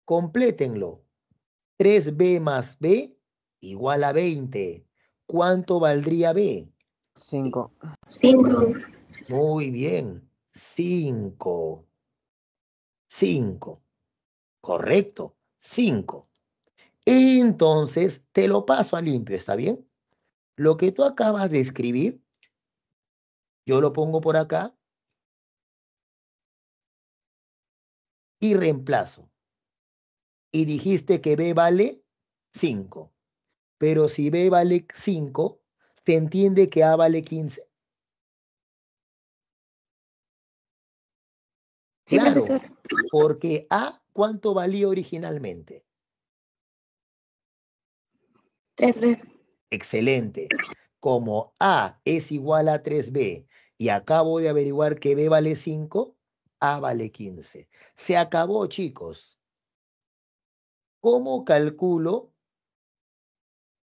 Complétenlo. 3B más B igual a 20. ¿Cuánto valdría B? 5. 5. Muy bien. 5. 5. Correcto. 5. Entonces, te lo paso a limpio, ¿está bien? Lo que tú acabas de escribir, yo lo pongo por acá y reemplazo. Y dijiste que B vale 5. Pero si B vale 5, se entiende que A vale 15. Sí, Claro, profesor. porque A, ¿cuánto valía originalmente? 3B. Excelente. Como A es igual a 3B y acabo de averiguar que B vale 5, A vale 15. Se acabó, chicos. ¿Cómo calculo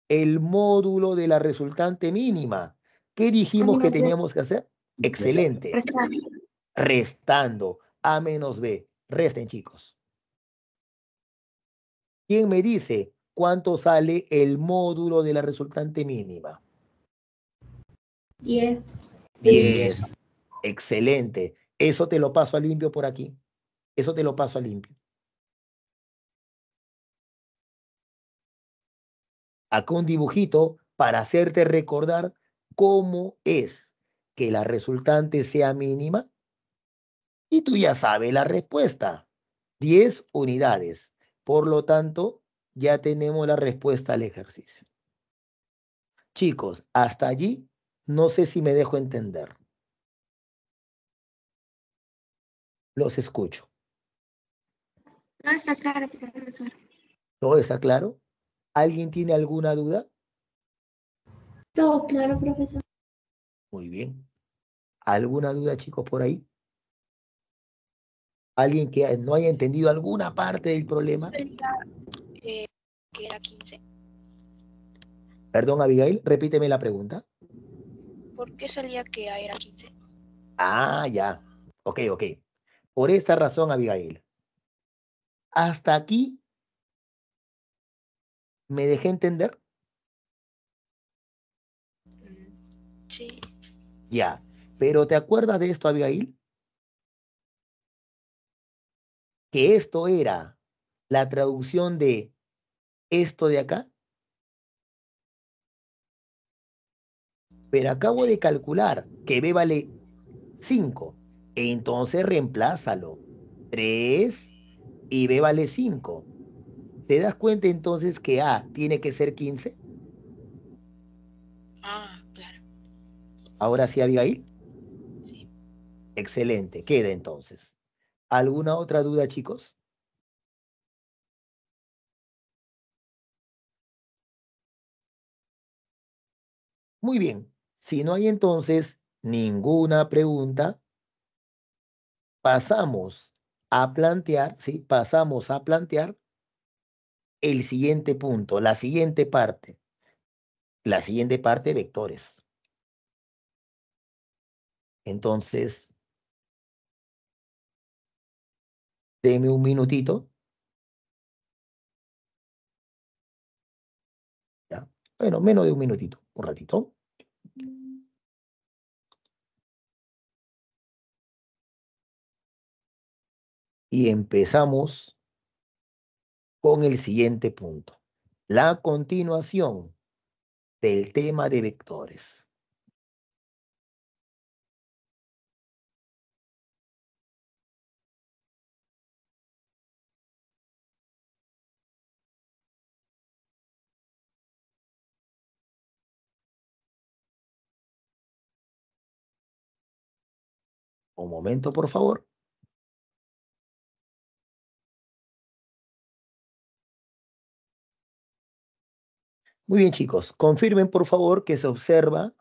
el módulo de la resultante mínima? ¿Qué dijimos que menos B. teníamos que hacer? Excelente. Restar. Restando A menos B. Resten, chicos. ¿Quién me dice cuánto sale el módulo de la resultante mínima? 10. 10. Excelente. Eso te lo paso a limpio por aquí. Eso te lo paso a limpio. Acá un dibujito para hacerte recordar cómo es que la resultante sea mínima. Y tú ya sabes la respuesta. 10 unidades. Por lo tanto, ya tenemos la respuesta al ejercicio. Chicos, hasta allí no sé si me dejo entender. Los escucho. No está claro, profesor. ¿Todo está claro? ¿Alguien tiene alguna duda? Todo claro, profesor. Muy bien. ¿Alguna duda, chicos, por ahí? ¿Alguien que no haya entendido alguna parte del problema? Sería que era 15. Perdón, Abigail, repíteme la pregunta. ¿Por qué salía que A era 15? Ah, ya. Ok. Por esta razón, Abigail. Hasta aquí me dejé entender. Sí. Ya. Pero ¿te acuerdas de esto, Abigail? que esto era la traducción de esto de acá? Pero acabo de calcular que B vale 5. Entonces reemplázalo. 3 y B vale 5. ¿Te das cuenta entonces que A tiene que ser 15? Ah, claro. Ahora sí, Abigail. Sí. Excelente. Queda entonces. ¿Alguna otra duda, chicos? Muy bien. Si no hay entonces ninguna pregunta, pasamos a plantear, ¿sí? Pasamos a plantear el siguiente punto, la siguiente parte. La siguiente parte, vectores. Entonces, deme un minutito. ¿Ya? Bueno, menos de un minutito, un ratito. Y empezamos con el siguiente punto. La continuación del tema de vectores. Un momento, por favor. Muy bien, chicos. Confirmen, por favor, que se observa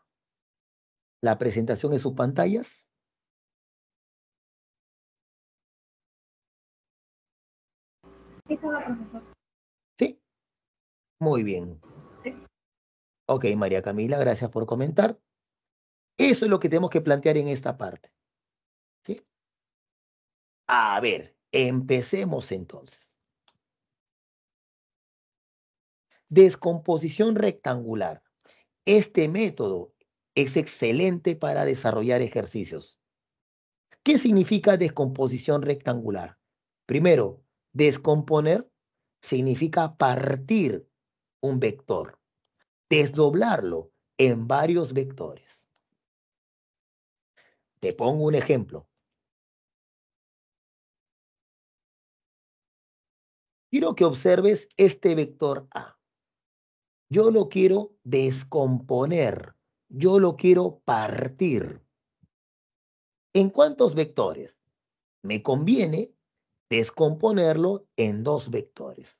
la presentación en sus pantallas. Sí, se va, profesor. Sí. Muy bien. Sí. Ok, María Camila, gracias por comentar. Eso es lo que tenemos que plantear en esta parte. ¿Sí? A ver, empecemos entonces. Descomposición rectangular. Este método es excelente para desarrollar ejercicios. ¿Qué significa descomposición rectangular? Primero, descomponer significa partir un vector, desdoblarlo en varios vectores. Te pongo un ejemplo. Quiero que observes este vector A. Yo lo quiero descomponer. Yo lo quiero partir. ¿En cuántos vectores? Me conviene descomponerlo en 2 vectores.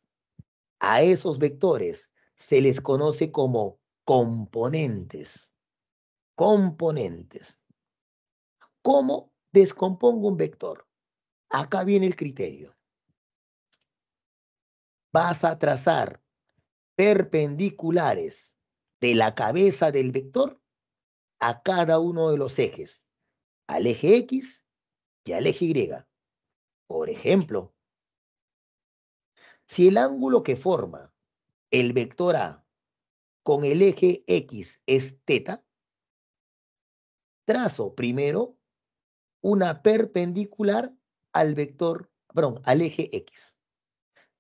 A esos vectores se les conoce como componentes. Componentes. ¿Cómo descompongo un vector? Acá viene el criterio. Vas a trazar perpendiculares de la cabeza del vector a cada uno de los ejes, al eje X y al eje Y. Por ejemplo, si el ángulo que forma el vector A con el eje X es θ, trazo primero una perpendicular al vector, perdón, al eje X.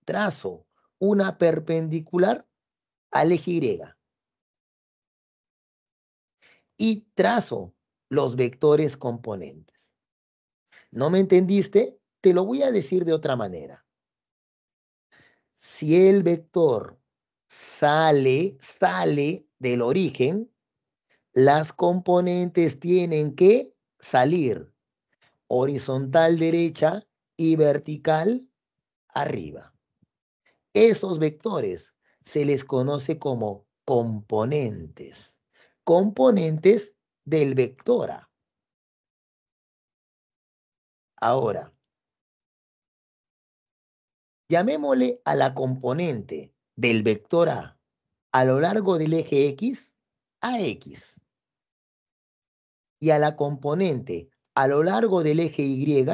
Trazo una perpendicular al eje Y. Y trazo los vectores componentes. ¿No me entendiste? Te lo voy a decir de otra manera. Si el vector sale del origen, las componentes tienen que salir horizontal derecha y vertical arriba. Esos vectores se les conoce como componentes. Componentes del vector A. Ahora, llamémosle a la componente del vector A lo largo del eje X, AX. Y a la componente a lo largo del eje Y,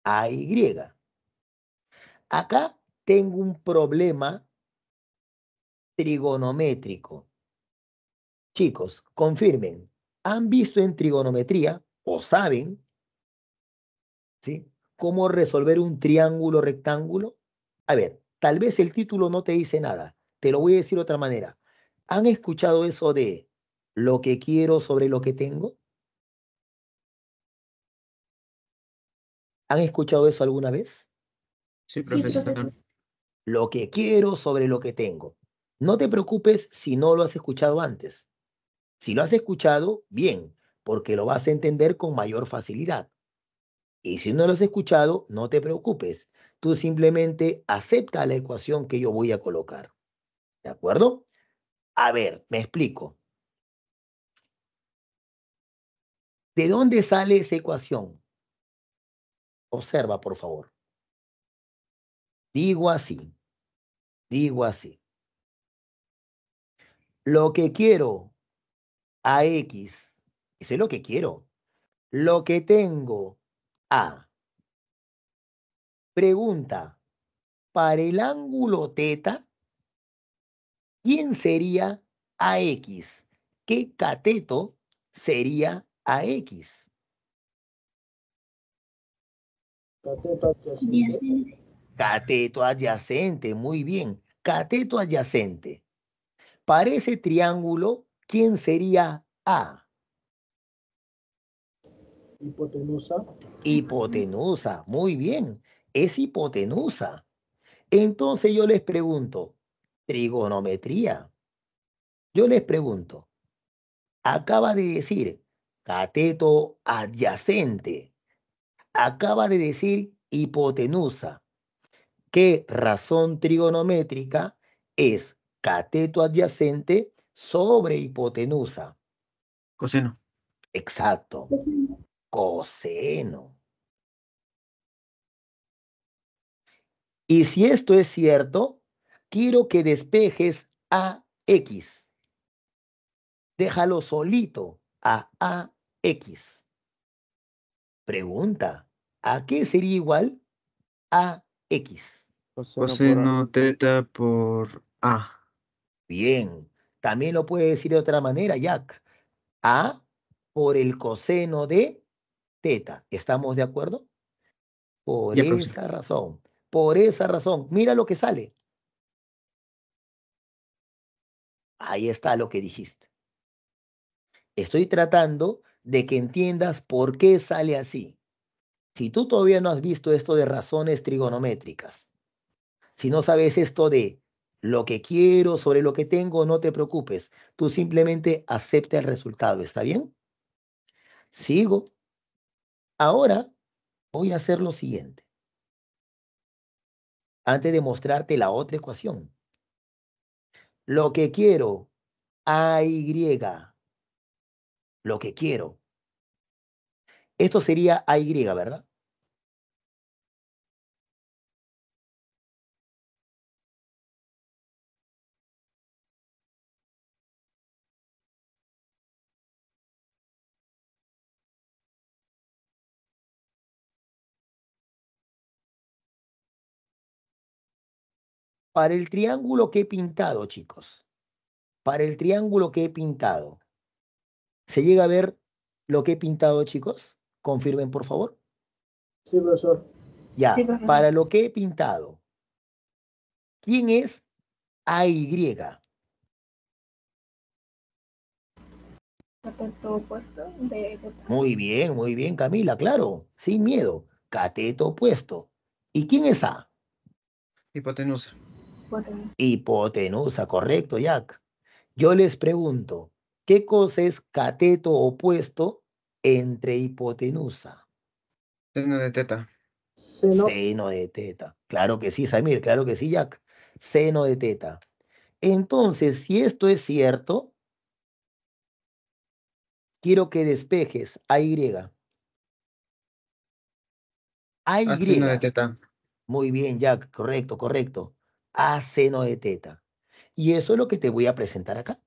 AY. Acá tengo un problema trigonométrico. Chicos, confirmen. ¿Han visto en trigonometría o saben, ¿sí?, cómo resolver un triángulo rectángulo? A ver, tal vez el título no te dice nada. Te lo voy a decir de otra manera. ¿Han escuchado eso de lo que quiero sobre lo que tengo? ¿Han escuchado eso alguna vez? Sí, Sí, profesor. profesor. Lo que quiero sobre lo que tengo. No te preocupes si no lo has escuchado antes. Si lo has escuchado, bien, porque lo vas a entender con mayor facilidad. Y si no lo has escuchado, no te preocupes. Tú simplemente acepta la ecuación que yo voy a colocar. ¿De acuerdo? A ver, me explico. ¿De dónde sale esa ecuación? Observa, por favor. Digo así. Digo así. Lo que quiero a X, ese es lo que quiero. Lo que tengo a. Pregunta, para el ángulo teta, ¿quién sería AX? ¿Qué cateto sería AX? Cateto adyacente. Adyacente. Cateto adyacente, muy bien. Cateto adyacente. Para ese triángulo, ¿quién sería A? Hipotenusa. Hipotenusa, muy bien. Es hipotenusa. Entonces yo les pregunto, trigonometría. Yo les pregunto, acaba de decir cateto adyacente. Acaba de decir hipotenusa. ¿Qué razón trigonométrica es cateto adyacente sobre hipotenusa? Coseno. Exacto, Coseno. coseno. Y si esto es cierto, quiero que despejes a X. Déjalo solito a AX. Pregunta, ¿a qué sería igual AX? Coseno teta por A. Bien, también lo puede decir de otra manera, Jack. A por el coseno de teta. ¿Estamos de acuerdo? Por Ya, profesor. esa razón. Por esa razón. Mira lo que sale. Ahí está lo que dijiste. Estoy tratando de que entiendas por qué sale así. Si tú todavía no has visto esto de razones trigonométricas, si no sabes esto de lo que quiero sobre lo que tengo, no te preocupes. Tú simplemente acepta el resultado. ¿Está bien? Sigo. Ahora voy a hacer lo siguiente. Antes de mostrarte la otra ecuación. Lo que quiero, AY. Lo que quiero. Esto sería AY, ¿verdad? Para el triángulo que he pintado, chicos. Para el triángulo que he pintado. ¿Se llega a ver lo que he pintado, chicos? Confirmen, por favor. Sí, profesor. Ya, Sí, profesor. para lo que he pintado. ¿Quién es AY? Cateto opuesto de teta. Muy bien, Camila, claro. Sin miedo. Cateto opuesto. ¿Y quién es A? Hipotenusa. Hipotenusa. Hipotenusa, correcto, Jack. Yo les pregunto, ¿qué cosa es cateto opuesto entre hipotenusa? Seno de teta. Seno. Seno de teta. Claro que sí, Samir, claro que sí, Jack. Seno de teta. Entonces, si esto es cierto, quiero que despejes AY. A seno de AY. teta. Muy bien, Jack, correcto, correcto. A seno de teta. Y eso es lo que te voy a presentar acá.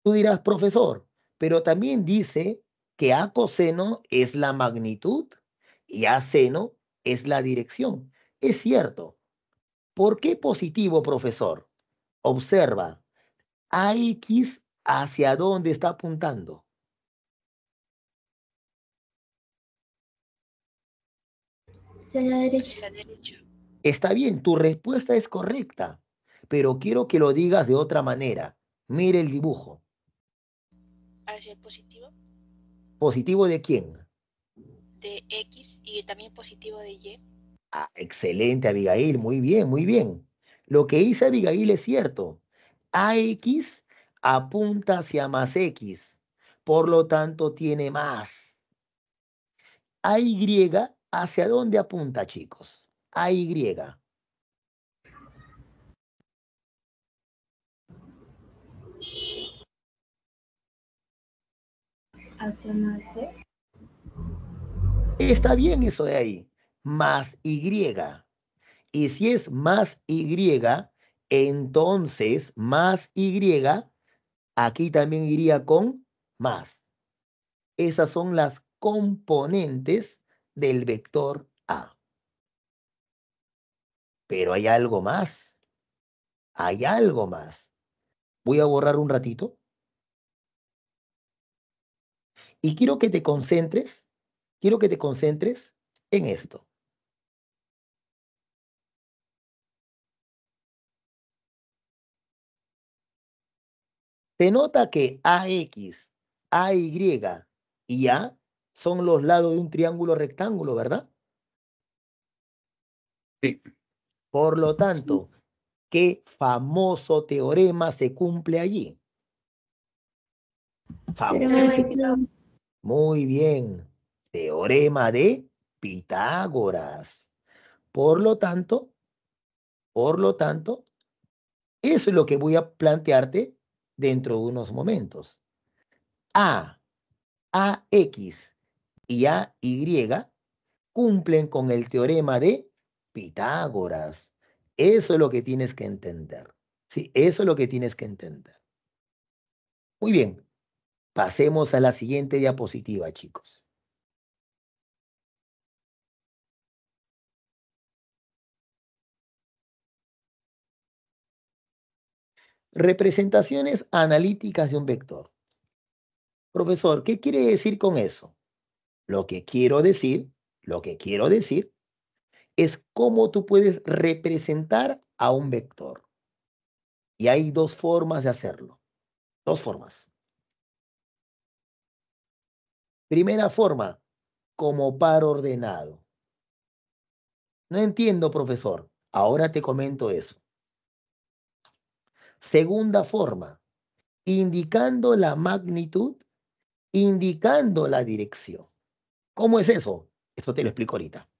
Tú dirás, profesor, pero también dice que A coseno es la magnitud y A seno es la dirección. Es cierto. ¿Por qué positivo, profesor? Observa, AX, ¿hacia dónde está apuntando? Hacia la derecha. Hacia la derecha. Está bien, tu respuesta es correcta, pero quiero que lo digas de otra manera. Mire el dibujo. Hacia el positivo ¿Positivo de quién? de X y también positivo de Y. Ah, excelente, Abigail, muy bien, muy bien. Lo que dice Abigail es cierto. AX apunta hacia más X, por lo tanto tiene más. AY, ¿hacia dónde apunta, chicos? AY. Hacia más D. Está bien eso de ahí. Más Y. Y si es más Y, entonces más Y, aquí también iría con más. Esas son las componentes del vector A. Pero hay algo más. Hay algo más. Voy a borrar un ratito. Y quiero que te concentres en esto. Se nota que AX, AY y A son los lados de un triángulo rectángulo, ¿verdad? Sí. Por lo tanto, ¿qué famoso teorema se cumple allí? Teorema Famoso. de Pitágoras. Muy bien. Teorema de Pitágoras. Por lo tanto, eso es lo que voy a plantearte dentro de unos momentos. AX y AY cumplen con el teorema de Pitágoras. Eso es lo que tienes que entender. Sí, eso es lo que tienes que entender. Muy bien, pasemos a la siguiente diapositiva, chicos. Representaciones analíticas de un vector. Profesor, ¿qué quiere decir con eso? Lo que quiero decir es cómo tú puedes representar a un vector. Y hay dos formas de hacerlo. Dos formas. Primera forma, como par ordenado. No entiendo, profesor. Ahora te comento eso. Segunda forma, indicando la magnitud, indicando la dirección. ¿Cómo es eso? Esto te lo explico ahorita.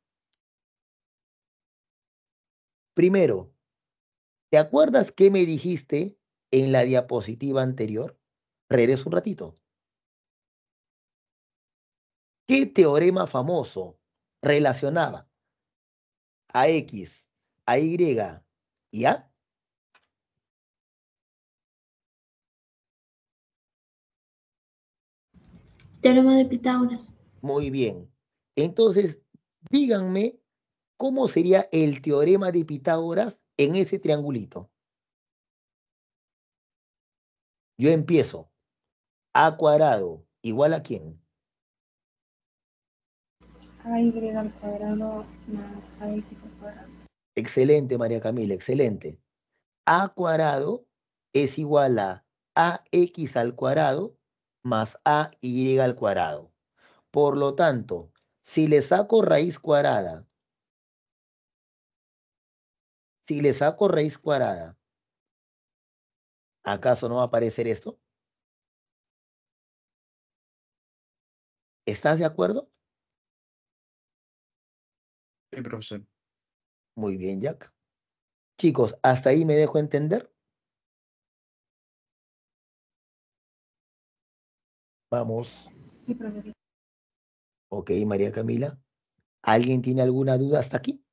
Primero, ¿te acuerdas qué me dijiste en la diapositiva anterior? Regreso un ratito. ¿Qué teorema famoso relacionaba a X, a Y y a? Teorema de Pitágoras. Muy bien. Entonces, díganme cómo sería el teorema de Pitágoras en ese triangulito. Yo empiezo. A cuadrado igual a quién? AY al cuadrado más AX al cuadrado. Excelente, María Camila, excelente. A cuadrado es igual a AX al cuadrado más AY al cuadrado. Por lo tanto, si le saco raíz cuadrada, ¿acaso no va a aparecer esto? ¿Estás de acuerdo? Sí, profesor. Muy bien, Jack. Chicos, ¿hasta ahí me dejo entender? Vamos. Sí, profesor. Ok, María Camila. ¿Alguien tiene alguna duda hasta aquí?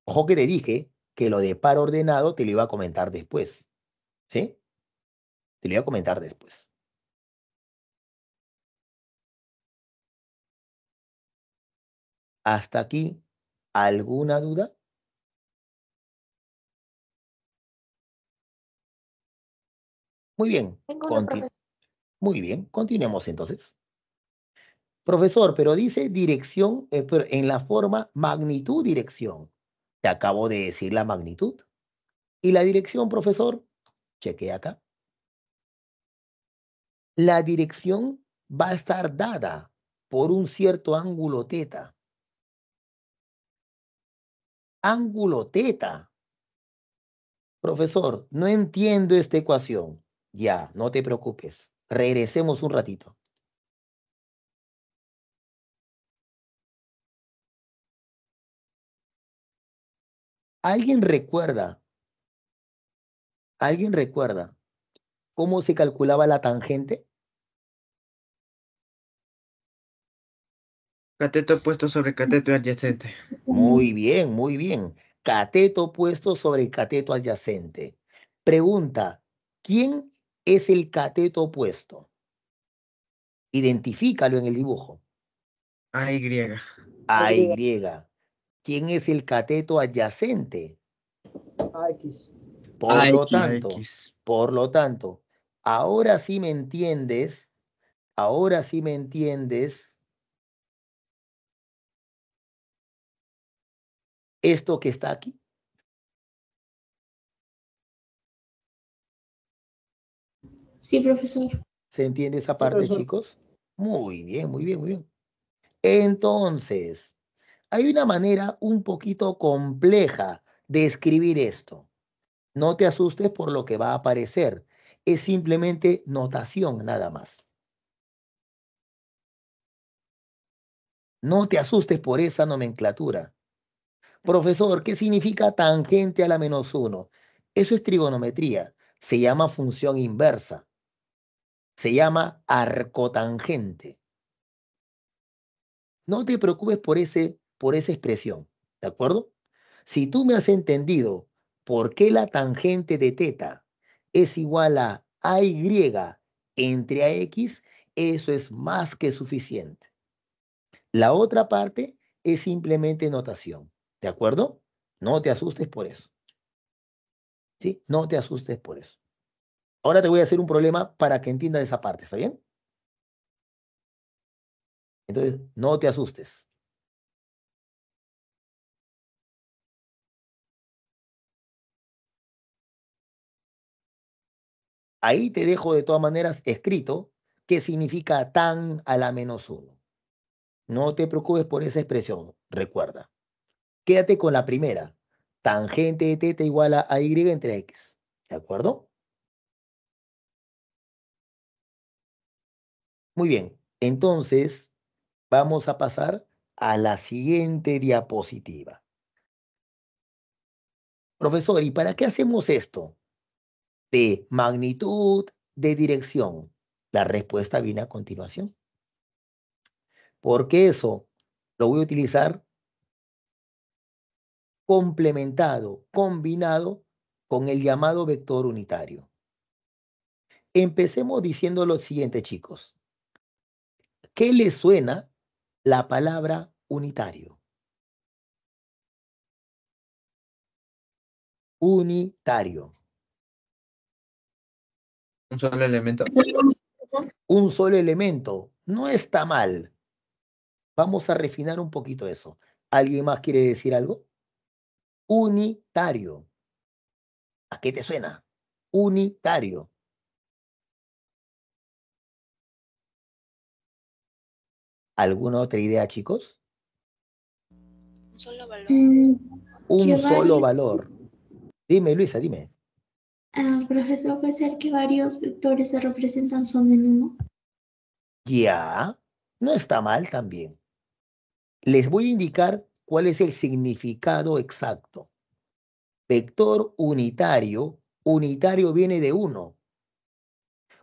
Ojo que te dije que lo de par ordenado te lo iba a comentar después. ¿Sí? Te lo iba a comentar después. ¿Hasta aquí alguna duda? Muy bien. Tengo una profesora. Muy bien, continuemos entonces. Profesor, pero dice dirección, pero en la forma magnitud, dirección. Te acabo de decir la magnitud. ¿Y la dirección, profesor? Chequea acá. La dirección va a estar dada por un cierto ángulo teta. Ángulo teta. Profesor, no entiendo esta ecuación. Ya, no te preocupes. Regresemos un ratito. ¿Alguien recuerda? ¿Alguien recuerda cómo se calculaba la tangente? Cateto opuesto sobre cateto adyacente. Muy bien, muy bien. Cateto opuesto sobre cateto adyacente. Pregunta, ¿quién es el cateto opuesto? Identifícalo en el dibujo. AY. AY. ¿Quién es el cateto adyacente? AX. Por lo AX. tanto, por lo tanto, ahora sí me entiendes, ahora sí me entiendes esto que está aquí. Sí, profesor. ¿Se entiende esa Sí, parte, profesor. chicos? Muy bien, muy bien, muy bien. Entonces, hay una manera un poquito compleja de escribir esto. No te asustes por lo que va a aparecer. Es simplemente notación nada más. No te asustes por esa nomenclatura. Profesor, ¿qué significa tangente a la -1? Eso es trigonometría. Se llama función inversa. Se llama arcotangente. No te preocupes por esa expresión, ¿de acuerdo? Si tú me has entendido por qué la tangente de teta es igual a AY entre AX, eso es más que suficiente. La otra parte es simplemente notación, ¿de acuerdo? No te asustes por eso. ¿Sí? No te asustes por eso. Ahora te voy a hacer un problema para que entiendas esa parte, ¿está bien? Entonces, no te asustes. Ahí te dejo de todas maneras escrito qué significa tan a la -1. No te preocupes por esa expresión, recuerda. Quédate con la primera. Tangente de teta igual a Y entre X. ¿De acuerdo? Muy bien. Entonces, vamos a pasar a la siguiente diapositiva. Profesor, ¿y para qué hacemos esto? De magnitud, de dirección. La respuesta viene a continuación. Porque eso lo voy a utilizar complementado, combinado con el llamado vector unitario. Empecemos diciendo lo siguiente, chicos. ¿Qué les suena la palabra unitario? Unitario. Un solo elemento. Un solo elemento. No está mal. Vamos a refinar un poquito eso. ¿Alguien más quiere decir algo? Unitario. ¿A qué te suena? Unitario. ¿Alguna otra idea, chicos? Un solo valor. Un Que solo varios- valor. Dime, Luisa, dime. Profesor, ¿puede ser que varios vectores se representan solo en uno? Ya, no está mal también. Les voy a indicar cuál es el significado exacto. Vector unitario, unitario viene de 1.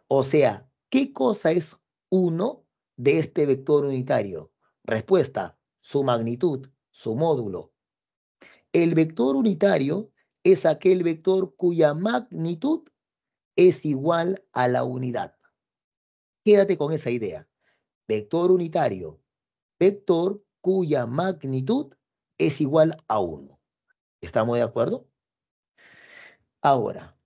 O sea, ¿qué cosa es 1 de este vector unitario? Respuesta, su magnitud, su módulo. El vector unitario es aquel vector cuya magnitud es igual a la unidad. Quédate con esa idea. Vector unitario, vector cuya magnitud es igual a 1. ¿Estamos de acuerdo? Ahora,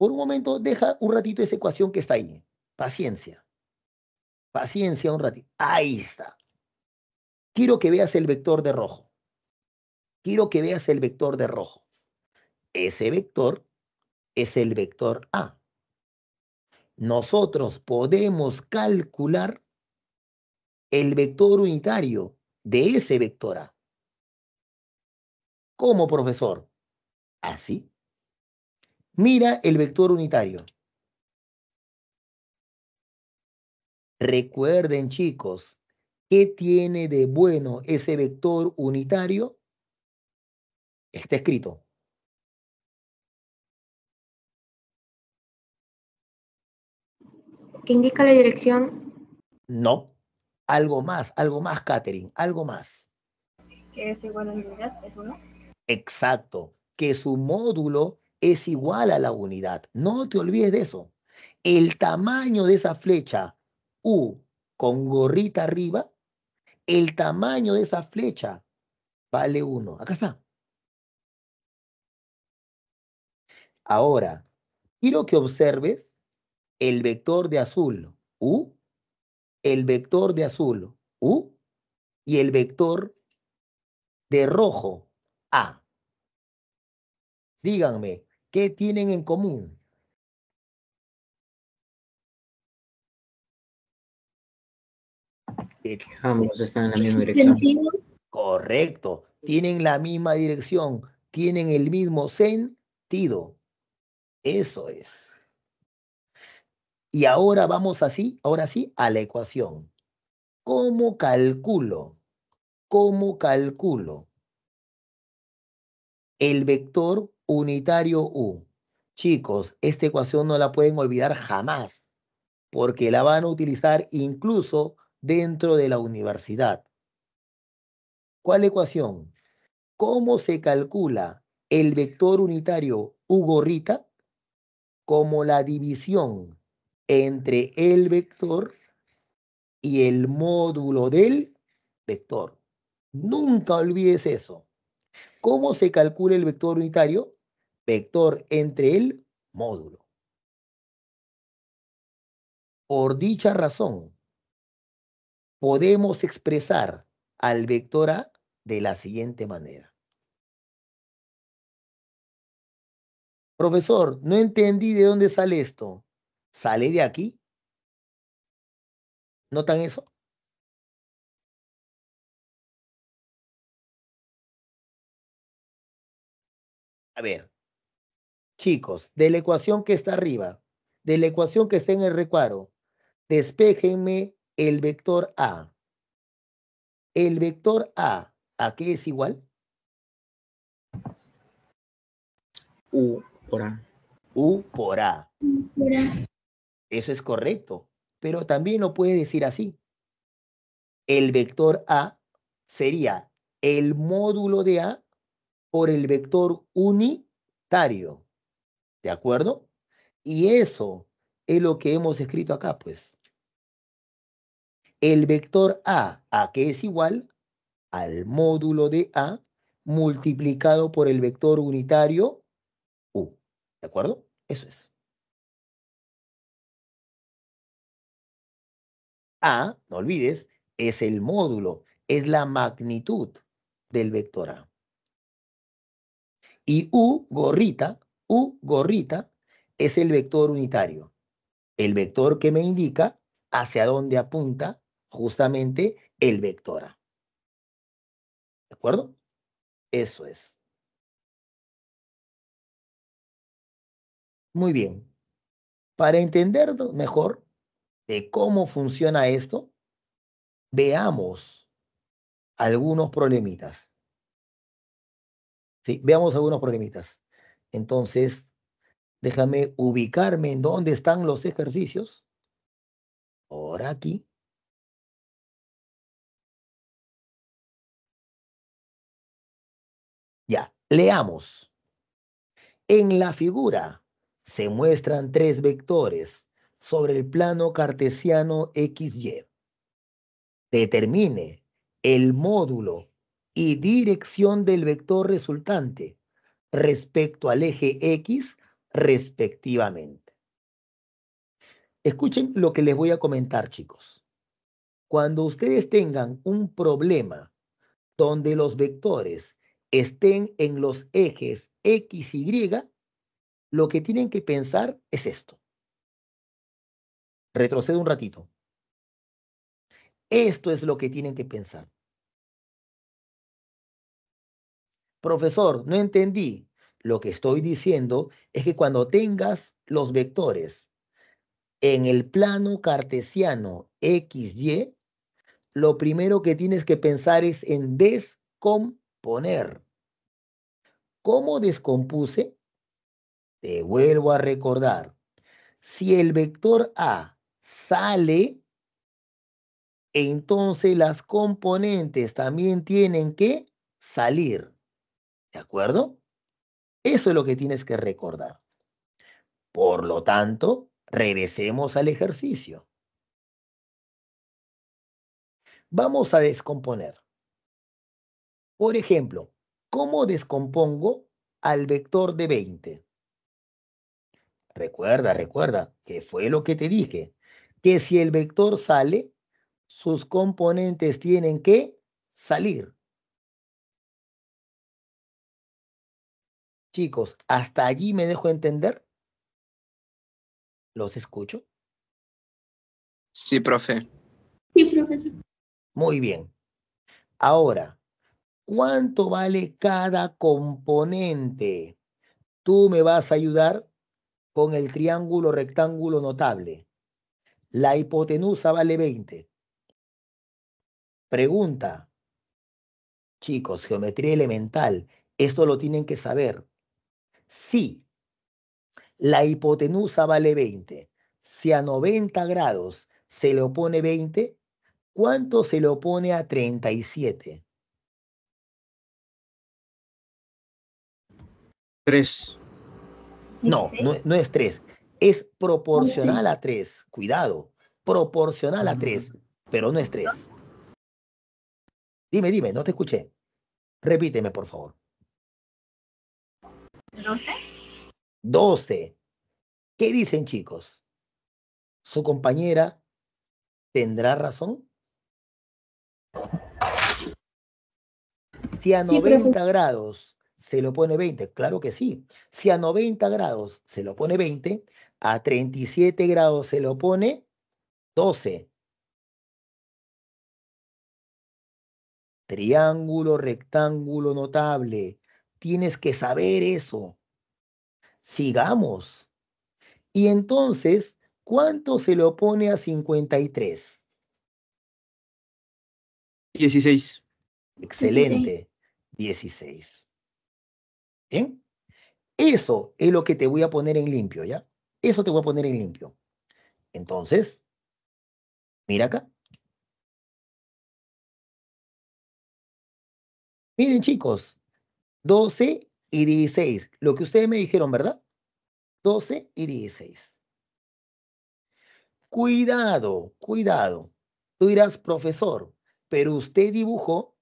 Por un momento, deja un ratito esa ecuación que está ahí. Paciencia. Paciencia un ratito. Ahí está. Quiero que veas el vector de rojo. Quiero que veas el vector de rojo. Ese vector es el vector A. Nosotros podemos calcular el vector unitario de ese vector A. ¿Cómo, profesor? Así. Mira el vector unitario. Recuerden, chicos, ¿qué tiene de bueno ese vector unitario? Está escrito. Que indica la dirección. No. Algo más, Katherine, algo más. Que es igual a la unidad, es 1. Exacto, que su módulo es igual a la unidad. No te olvides de eso. El tamaño de esa flecha U con gorrita arriba, el tamaño de esa flecha vale 1. Acá está. Ahora, quiero que observes el vector de azul, U, el vector de azul, U, y el vector de rojo, A. Díganme, ¿qué tienen en común? Ambos están en la misma dirección. Sentido. Correcto, tienen la misma dirección, tienen el mismo sentido. Eso es. Y ahora vamos así, ahora sí, a la ecuación. ¿Cómo calculo? ¿Cómo calculo el vector unitario U? Chicos, esta ecuación no la pueden olvidar jamás, porque la van a utilizar incluso dentro de la universidad. ¿Cuál ecuación? ¿Cómo se calcula el vector unitario U gorrita? Como la división entre el vector y el módulo del vector. Nunca olvides eso. ¿Cómo se calcula el vector unitario? Vector entre el módulo. Por dicha razón, podemos expresar al vector A de la siguiente manera. Profesor, no entendí de dónde sale esto. ¿Sale de aquí? ¿Notan eso? A ver, chicos, de la ecuación que está arriba, de la ecuación que está en el recuadro, despéjenme el vector A. El vector ¿a qué es igual? U por A. U por A. Pura. Eso es correcto, pero también lo puede decir así. El vector A sería el módulo de A por el vector unitario. ¿De acuerdo? Y eso es lo que hemos escrito acá, pues. El vector A qué es igual al módulo de A multiplicado por el vector unitario U. ¿De acuerdo? Eso es. A, no olvides, es el módulo, es la magnitud del vector A. Y U gorrita, es el vector unitario. El vector que me indica hacia dónde apunta justamente el vector A. ¿De acuerdo? Eso es. Muy bien. Para entender mejor de cómo funciona esto, veamos algunos problemitas. ¿Sí? Veamos algunos problemitas. Entonces, déjame ubicarme en dónde están los ejercicios. Por aquí. Ya, leamos. En la figura se muestran tres vectores sobre el plano cartesiano XY. Determine el módulo y dirección del vector resultante respecto al eje X respectivamente. Escuchen lo que les voy a comentar, chicos. Cuando ustedes tengan un problema donde los vectores estén en los ejes X y Y, lo que tienen que pensar es esto. Retrocedo un ratito. Esto es lo que tienen que pensar. Profesor, no entendí. Lo que estoy diciendo es que cuando tengas los vectores en el plano cartesiano XY, lo primero que tienes que pensar es en descomponer. ¿Cómo descompuse? Te vuelvo a recordar. Si el vector A sale, entonces las componentes también tienen que salir. ¿De acuerdo? Eso es lo que tienes que recordar. Por lo tanto, regresemos al ejercicio. Vamos a descomponer. Por ejemplo, ¿cómo descompongo al vector de 20? Recuerda, que fue lo que te dije, que si el vector sale, sus componentes tienen que salir. Chicos, ¿hasta allí me dejo entender? ¿Los escucho? Sí, profe. Sí, profesor. Muy bien. Ahora, ¿cuánto vale cada componente? Tú me vas a ayudar con el triángulo rectángulo notable. La hipotenusa vale 20. Pregunta, chicos, geometría elemental. Esto lo tienen que saber. Si la hipotenusa vale 20, si a 90 grados se le opone 20, ¿cuánto se le opone a 37? 3. No, 16. no es 3. Es 11. proporcional a 3. Cuidado. Proporcional a 3, pero no es 3. Dime, no te escuché. Repíteme, por favor. 12. 12. ¿Qué dicen, chicos? ¿Su compañera tendrá razón? Si a Sí, profesor. 90 grados se lo pone 20, claro que sí. Si a 90 grados se lo pone 20, a 37 grados se lo pone 12. Triángulo, rectángulo notable. Tienes que saber eso. Sigamos. Y entonces, ¿cuánto se le opone a 53? 16. 16. Excelente. 16. ¿Bien? Eso es lo que te voy a poner en limpio, ¿ya? Eso te voy a poner en limpio. Entonces, mira acá. Miren, chicos, 12 y 16. Lo que ustedes me dijeron, ¿verdad? 12 y 16. Cuidado. Tú dirás, profesor, pero usted dibujó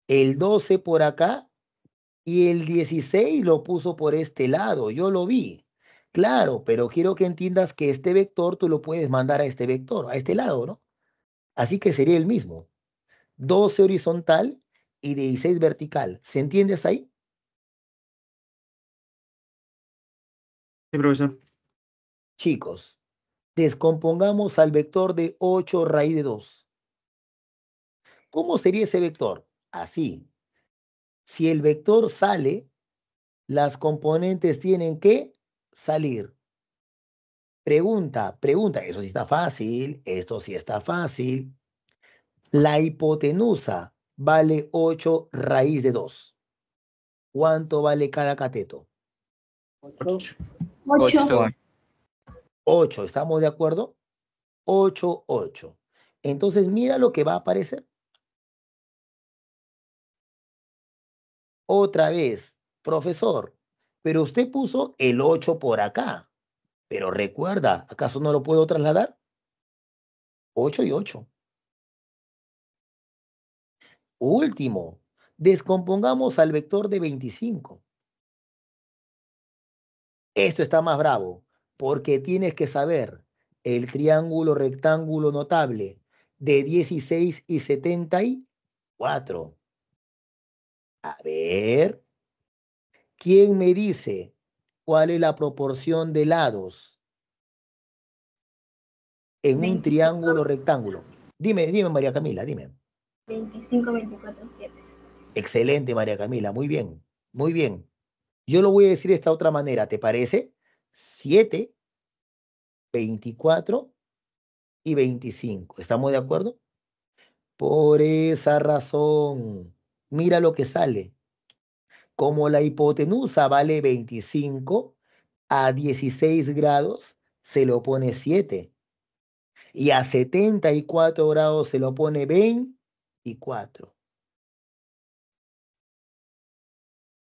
el 12 por acá y el 16 lo puso por este lado. Yo lo vi. Claro, pero quiero que entiendas que este vector tú lo puedes mandar a este vector, a este lado, ¿no? Así que sería el mismo. 12 horizontal y 16 vertical. ¿Se entiende hasta ahí? Sí, profesor. Chicos, descompongamos al vector de 8 raíz de 2. ¿Cómo sería ese vector? Así. Si el vector sale, las componentes tienen que salir. Pregunta, eso sí está fácil, esto sí está fácil. La hipotenusa vale 8 raíz de 2. ¿Cuánto vale cada cateto? 8. 8. 8, ¿estamos de acuerdo? 8, 8. Entonces mira lo que va a aparecer. Otra vez, profesor, pero usted puso el 8 por acá. Pero recuerda, ¿acaso no lo puedo trasladar? 8 y 8. Último, descompongamos al vector de 25. Esto está más bravo, porque tienes que saber el triángulo rectángulo notable de 16 y 74. A ver, ¿quién me dice cuál es la proporción de lados en un 25, triángulo rectángulo? Dime, María Camila, dime. 25, 24, 7. Excelente, María Camila, muy bien, muy bien. Yo lo voy a decir de esta otra manera, ¿te parece? 7, 24 y 25. ¿Estamos de acuerdo? Por esa razón, mira lo que sale. Como la hipotenusa vale 25, a 16 grados se lo pone 7. Y a 74 grados se lo pone 24.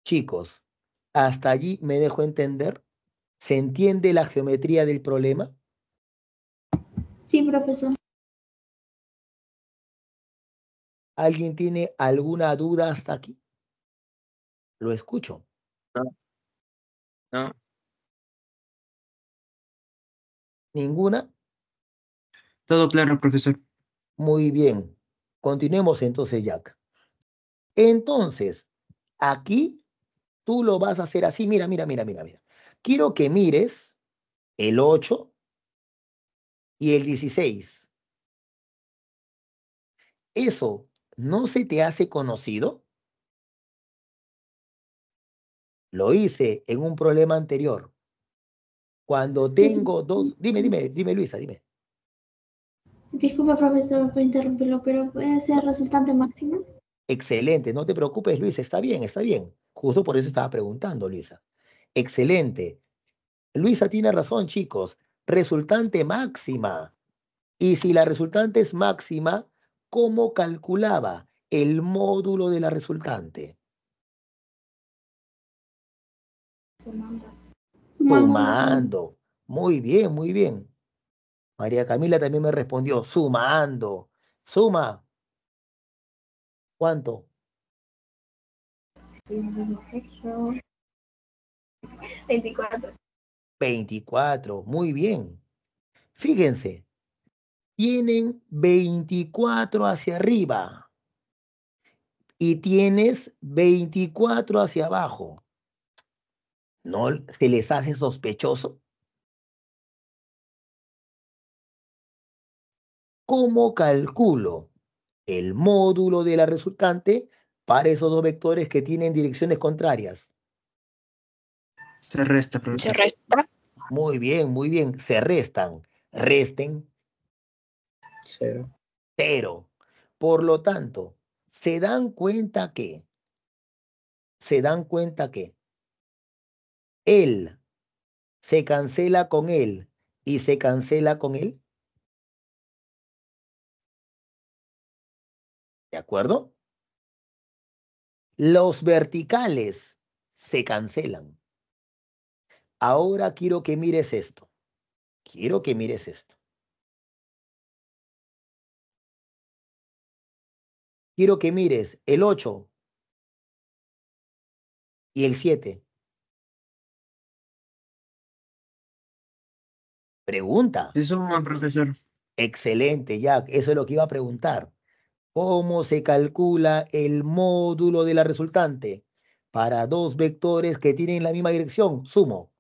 Chicos, ¿hasta allí me dejo entender? ¿Se entiende la geometría del problema? Sí, profesor. ¿Alguien tiene alguna duda hasta aquí? Lo escucho. No. ¿Ninguna? Todo claro, profesor. Muy bien. Continuemos entonces, Jack. Entonces, aquí tú lo vas a hacer así. Mira. Quiero que mires el 8 y el 16. ¿Eso no se te hace conocido? Lo hice en un problema anterior. Cuando tengo dos... Dime, Luisa, dime. Disculpa, profesor, por interrumpirlo, pero ¿puede ser resultante máximo? Excelente, no te preocupes, Luisa, está bien, está bien. Justo por eso estaba preguntando, Luisa. Excelente. Luisa tiene razón, chicos. Resultante máxima. Y si la resultante es máxima, ¿cómo calculaba el módulo de la resultante? Sumando. Sumando. Muy bien, muy bien. María Camila también me respondió, sumando. Suma. ¿Cuánto? 24. 24. Muy bien. Fíjense, tienen 24 hacia arriba y tienes 24 hacia abajo. ¿No se les hace sospechoso? ¿Cómo calculo el módulo de la resultante para esos dos vectores que tienen direcciones contrarias? Se resta, Se profesor. resta. Muy bien, muy bien. Se restan. Resten 0. 0. Por lo tanto, se dan cuenta que él se cancela con él y se cancela con él. ¿De acuerdo? Los verticales se cancelan. Ahora quiero que mires esto. Quiero que mires esto. Quiero que mires el 8 y el 7. Pregunta. Se suman, profesor. Excelente, Jack. Eso es lo que iba a preguntar. ¿Cómo se calcula el módulo de la resultante? Para dos vectores que tienen la misma dirección. Sumo.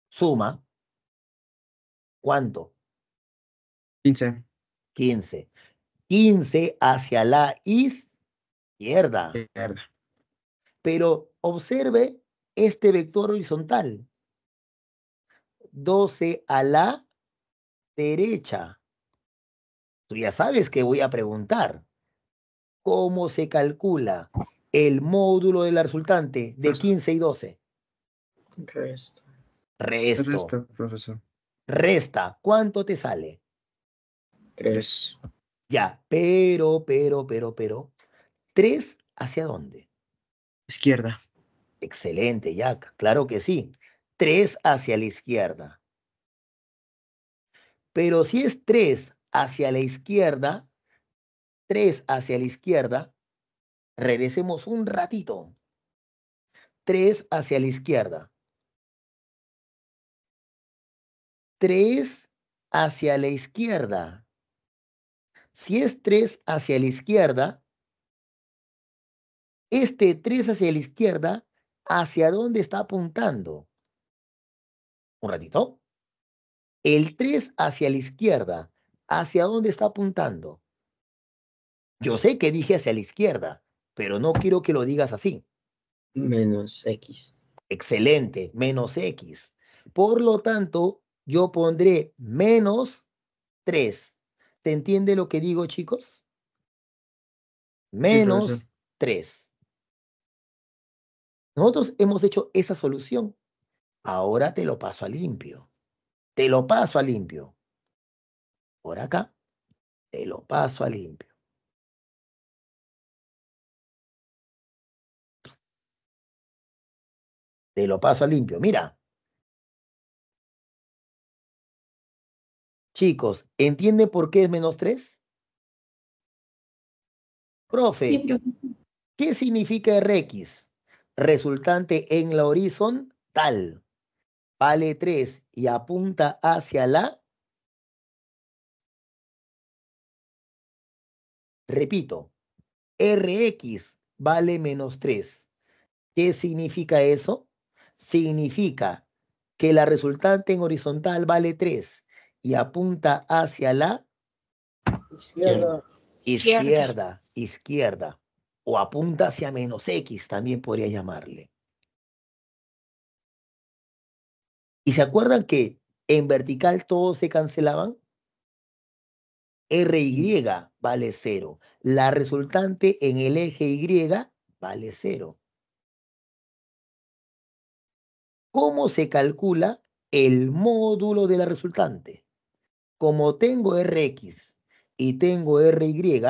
Suma. ¿Cuánto? 15. 15. 15 hacia la izquierda. Izquierda. Pero observe este vector horizontal. 12 a la derecha. Tú ya sabes que voy a preguntar. ¿Cómo se calcula el módulo de la resultante de 15 y 12? Resto. Se Resto. resta, profesor. Resta. ¿Cuánto te sale? 3. Ya, pero. ¿3 hacia dónde? Izquierda. Excelente, Jack. Claro que sí. 3 hacia la izquierda. Pero si es 3 hacia la izquierda, 3 hacia la izquierda, regresemos un ratito. 3 hacia la izquierda. 3 hacia la izquierda. Si es 3 hacia la izquierda, este 3 hacia la izquierda, ¿hacia dónde está apuntando? Un ratito. El 3 hacia la izquierda, ¿hacia dónde está apuntando? Yo sé que dije hacia la izquierda, pero no quiero que lo digas así. Menos X. Excelente, menos X. Por lo tanto, yo pondré menos 3. ¿Se entiende lo que digo, chicos? Menos profesor. 3. Nosotros hemos hecho esa solución. Ahora te lo paso a limpio. Te lo paso a limpio. Por acá, te lo paso a limpio. Te lo paso a limpio. Mira. Chicos, ¿entienden por qué es menos 3? Profe, Sí, profesor. ¿qué significa Rx? Resultante en la horizontal. Vale 3 y apunta hacia la... Repito, Rx vale menos 3. ¿Qué significa eso? Significa que la resultante en horizontal vale 3 y apunta hacia la Izquierda. izquierda. O apunta hacia menos X, también podría llamarle. ¿Y se acuerdan que en vertical todos se cancelaban? RY vale 0. La resultante en el eje Y vale 0. ¿Cómo se calcula el módulo de la resultante? Como tengo Rx y tengo RY,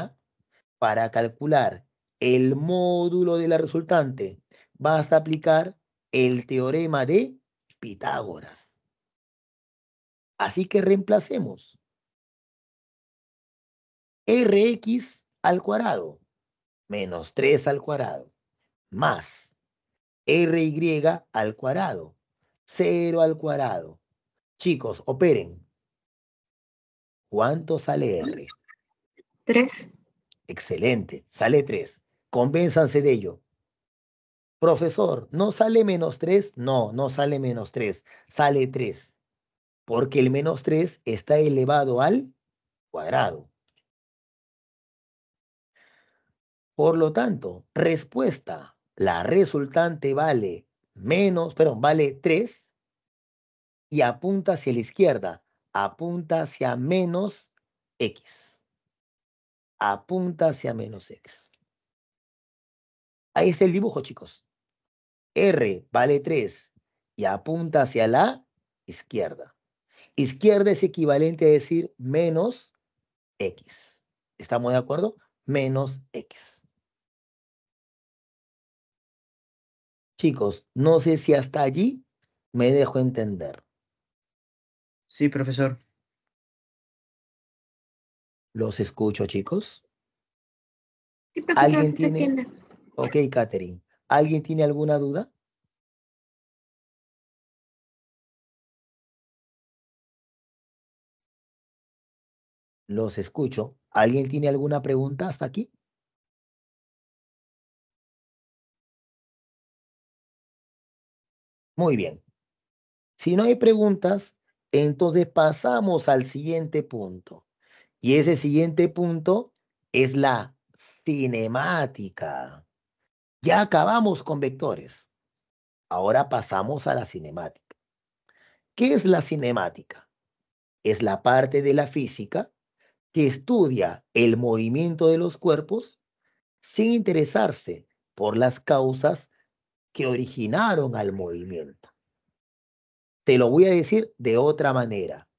para calcular el módulo de la resultante, basta aplicar el teorema de Pitágoras. Así que reemplacemos Rx al cuadrado menos 3 al cuadrado más RY al cuadrado, 0 al cuadrado. Chicos, operen. ¿Cuánto sale R? 3. Excelente, sale 3. Convénzanse de ello. Profesor, ¿no sale menos 3? No, no sale menos 3, sale 3. Porque el menos 3 está elevado al cuadrado. Por lo tanto, respuesta, la resultante vale vale 3 y apunta hacia la izquierda, apunta hacia menos X. Apunta hacia menos X. Ahí está el dibujo, chicos. R vale 3 y apunta hacia la izquierda. Izquierda es equivalente a decir menos X. ¿Estamos de acuerdo? Menos X. Chicos, no sé si hasta allí me dejo entender. Sí, profesor. ¿Los escucho, chicos? Sí, profesor, ¿Alguien sí se tiene? entiende. Ok, Catherine. ¿Alguien tiene alguna duda? Los escucho. ¿Alguien tiene alguna pregunta hasta aquí? Muy bien. Si no hay preguntas, entonces pasamos al siguiente punto. Y ese siguiente punto es la cinemática. Ya acabamos con vectores. Ahora pasamos a la cinemática. ¿Qué es la cinemática? Es la parte de la física que estudia el movimiento de los cuerpos sin interesarse por las causas que originaron al movimiento. Te lo voy a decir de otra manera.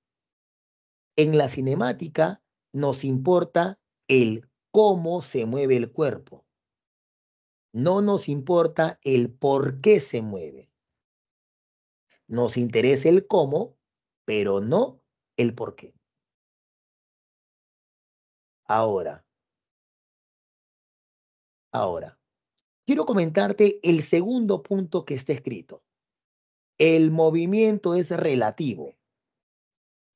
En la cinemática nos importa el cómo se mueve el cuerpo. No nos importa el por qué se mueve. Nos interesa el cómo, pero no el por qué. Ahora, quiero comentarte el segundo punto que está escrito. El movimiento es relativo.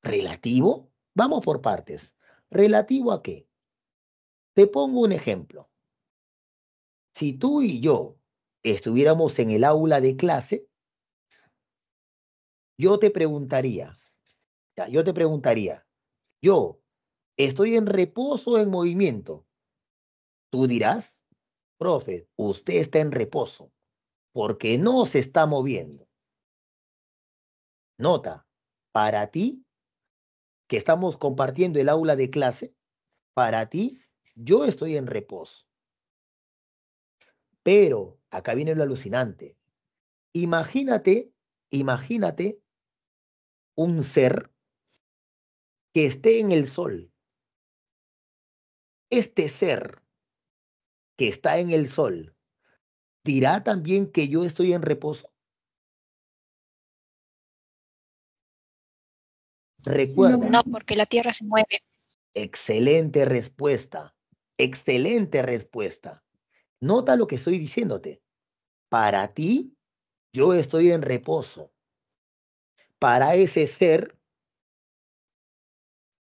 ¿Relativo? Vamos por partes. ¿Relativo a qué? Te pongo un ejemplo. Si tú y yo estuviéramos en el aula de clase, yo te preguntaría, yo estoy en reposo o en movimiento. Tú dirás, profe, usted está en reposo porque no se está moviendo. Nota, para ti, que estamos compartiendo el aula de clase, para ti, yo estoy en reposo. Pero, acá viene lo alucinante. Imagínate un ser que esté en el sol. Este ser que está en el sol, ¿dirá también que yo estoy en reposo? Recuerda, No, porque la Tierra se mueve. excelente respuesta, excelente respuesta. Nota lo que estoy diciéndote. Para ti, yo estoy en reposo. Para ese ser,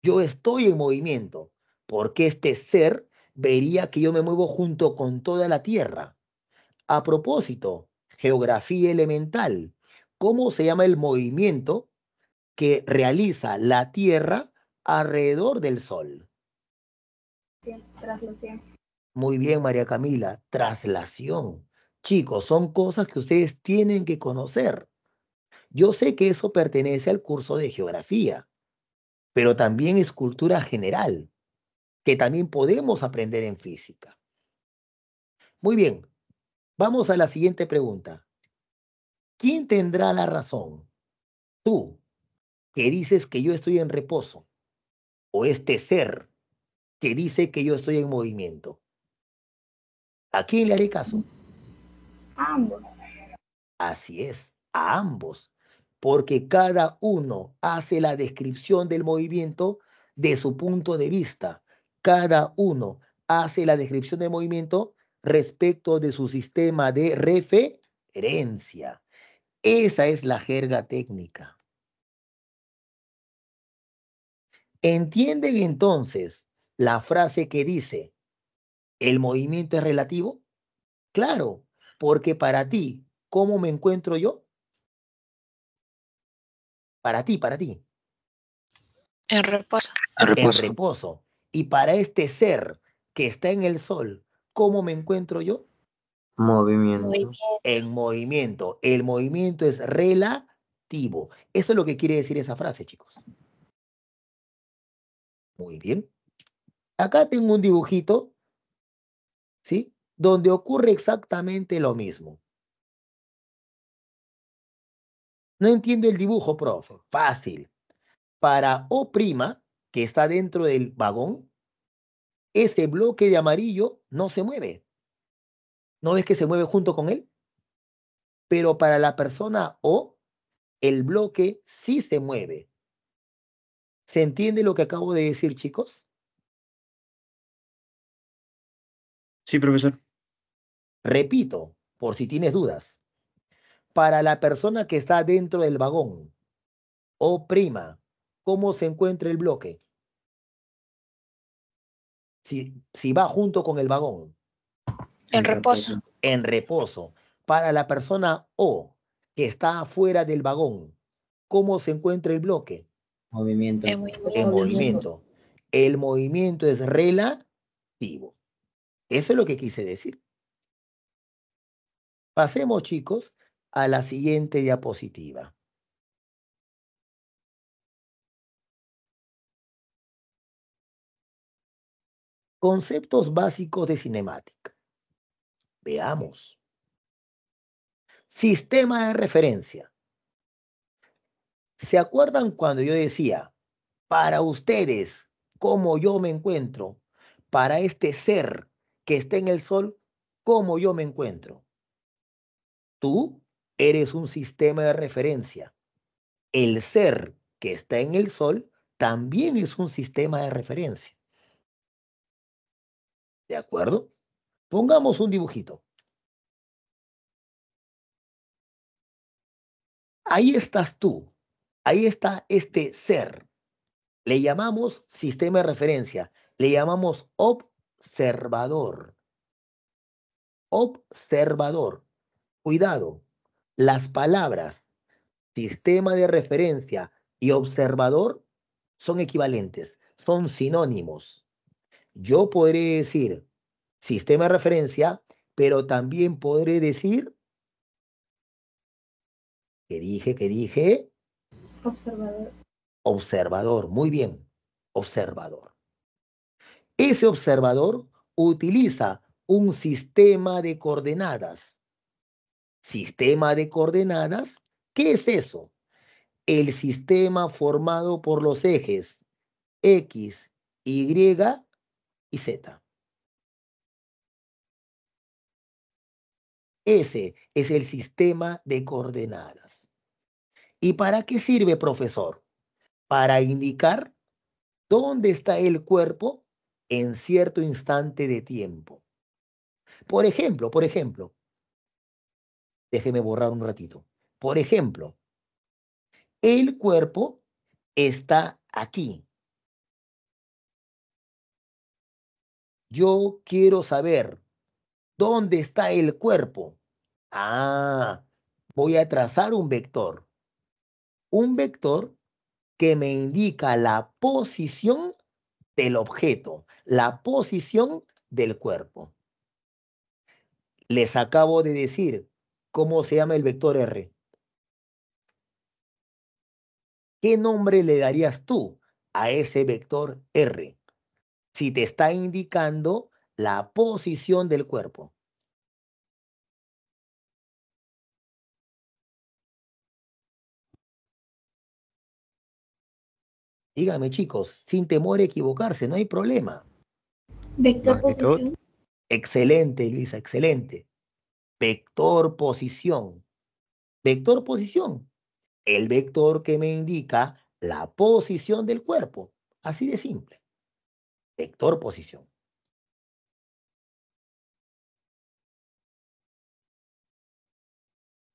yo estoy en movimiento, porque este ser vería que yo me muevo junto con toda la Tierra. A propósito, geografía elemental, ¿cómo se llama el movimiento que realiza la Tierra alrededor del Sol? Traslación. Muy bien, María Camila, traslación. Chicos, son cosas que ustedes tienen que conocer. Yo sé que eso pertenece al curso de geografía, pero también es cultura general, que también podemos aprender en física. Muy bien, vamos a la siguiente pregunta. ¿Quién tendrá la razón? ¿Tú, que dices que yo estoy en reposo, o este ser que dice que yo estoy en movimiento? ¿A quién le haré caso? Ambos. Así es, a ambos, porque cada uno hace la descripción del movimiento de su punto de vista. Cada uno hace la descripción del movimiento respecto de su sistema de referencia. Esa es la jerga técnica. ¿Entienden entonces la frase que dice, ¿el movimiento es relativo? Claro, porque para ti, ¿cómo me encuentro yo? Para ti. En reposo. En reposo. Y para este ser que está en el sol, ¿cómo me encuentro yo? Movimiento. En movimiento. El movimiento es relativo. Eso es lo que quiere decir esa frase, chicos. Muy bien. Acá tengo un dibujito, ¿sí? Donde ocurre exactamente lo mismo. No entiendo el dibujo, profe. Fácil. Para O', que está dentro del vagón, ese bloque de amarillo no se mueve. ¿No ves que se mueve junto con él? Pero para la persona O, el bloque sí se mueve. ¿Se entiende lo que acabo de decir, chicos? Sí, profesor. Repito, por si tienes dudas. Para la persona que está dentro del vagón, O', ¿cómo se encuentra el bloque? Si va junto con el vagón. En reposo. En reposo. Para la persona O, que está afuera del vagón, ¿cómo se encuentra el bloque? Movimiento. En movimiento. En movimiento. El movimiento es relativo. Eso es lo que quise decir. Pasemos, chicos, a la siguiente diapositiva. Conceptos básicos de cinemática. Veamos. Sistema de referencia. ¿Se acuerdan cuando yo decía, para ustedes, cómo yo me encuentro? Para este ser que está en el sol, ¿cómo yo me encuentro? Tú eres un sistema de referencia. El ser que está en el sol también es un sistema de referencia. ¿De acuerdo? Pongamos un dibujito. Ahí estás tú. Ahí está este ser Le llamamos sistema de referencia. Le llamamos observador. Observador. Cuidado. Las palabras sistema de referencia y observador son equivalentes, son sinónimos. Yo podré decir sistema de referencia, pero también podré decir, ¿qué dije? Observador. Observador, muy bien, observador. Ese observador utiliza un sistema de coordenadas. Sistema de coordenadas, ¿qué es eso? El sistema formado por los ejes X, Y y Z. Ese es el sistema de coordenadas. ¿Y para qué sirve, profesor? Para indicar dónde está el cuerpo en cierto instante de tiempo. Por ejemplo, déjeme borrar un ratito. Por ejemplo, el cuerpo está aquí. Yo quiero saber dónde está el cuerpo. Ah, voy a trazar un vector. Un vector que me indica la posición del objeto, la posición del cuerpo. Les acabo de decir cómo se llama el vector R. ¿Qué nombre le darías tú a ese vector R si te está indicando la posición del cuerpo? Dígame, chicos, sin temor a equivocarse, no hay problema. Vector Magnitud. posición. Excelente, Luisa, excelente. Vector posición. Vector posición. El vector que me indica la posición del cuerpo. Así de simple. Vector posición.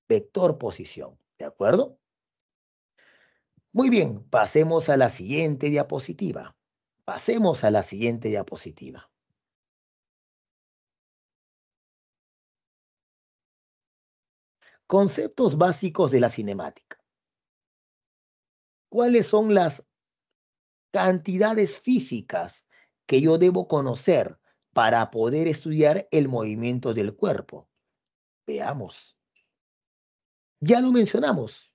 Vector posición. ¿De acuerdo? Muy bien, pasemos a la siguiente diapositiva. Pasemos a la siguiente diapositiva. Conceptos básicos de la cinemática. ¿Cuáles son las cantidades físicas que yo debo conocer para poder estudiar el movimiento del cuerpo? Veamos. Ya lo mencionamos.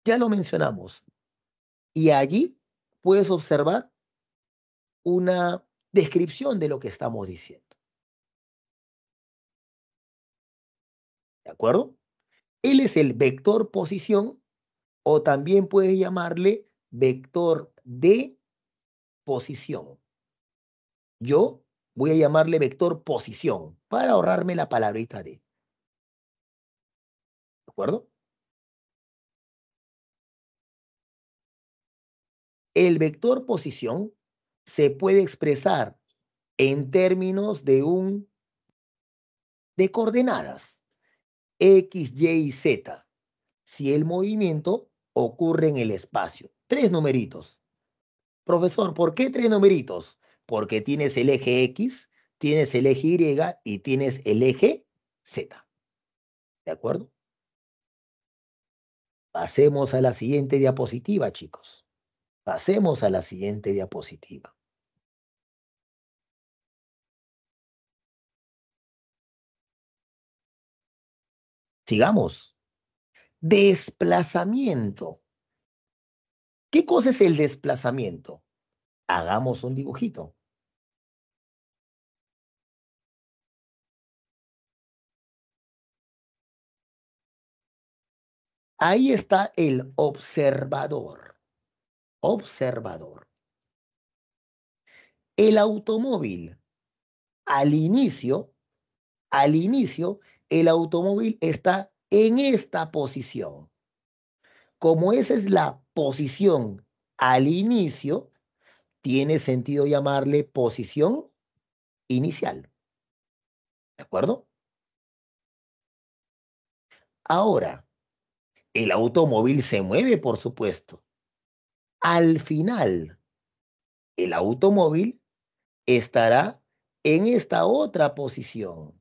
Ya lo mencionamos. Y allí puedes observar una descripción de lo que estamos diciendo. ¿De acuerdo? Él es el vector posición o también puedes llamarle vector de posición. Yo voy a llamarle vector posición para ahorrarme la palabrita de. ¿De acuerdo? El vector posición se puede expresar en términos de coordenadas X, Y y Z. Si el movimiento ocurre en el espacio. 3 numeritos. Profesor, ¿por qué 3 numeritos? Porque tienes el eje X, tienes el eje Y y tienes el eje Z. ¿De acuerdo? Pasemos a la siguiente diapositiva, chicos. Pasemos a la siguiente diapositiva. Sigamos. Desplazamiento. ¿Qué cosa es el desplazamiento? Hagamos un dibujito. Ahí está el observador. Observador. El automóvil, al inicio, el automóvil está en esta posición. Como esa es la posición al inicio, tiene sentido llamarle posición inicial. ¿De acuerdo? Ahora, El automóvil se mueve, por supuesto. Al final, el automóvil estará en esta otra posición.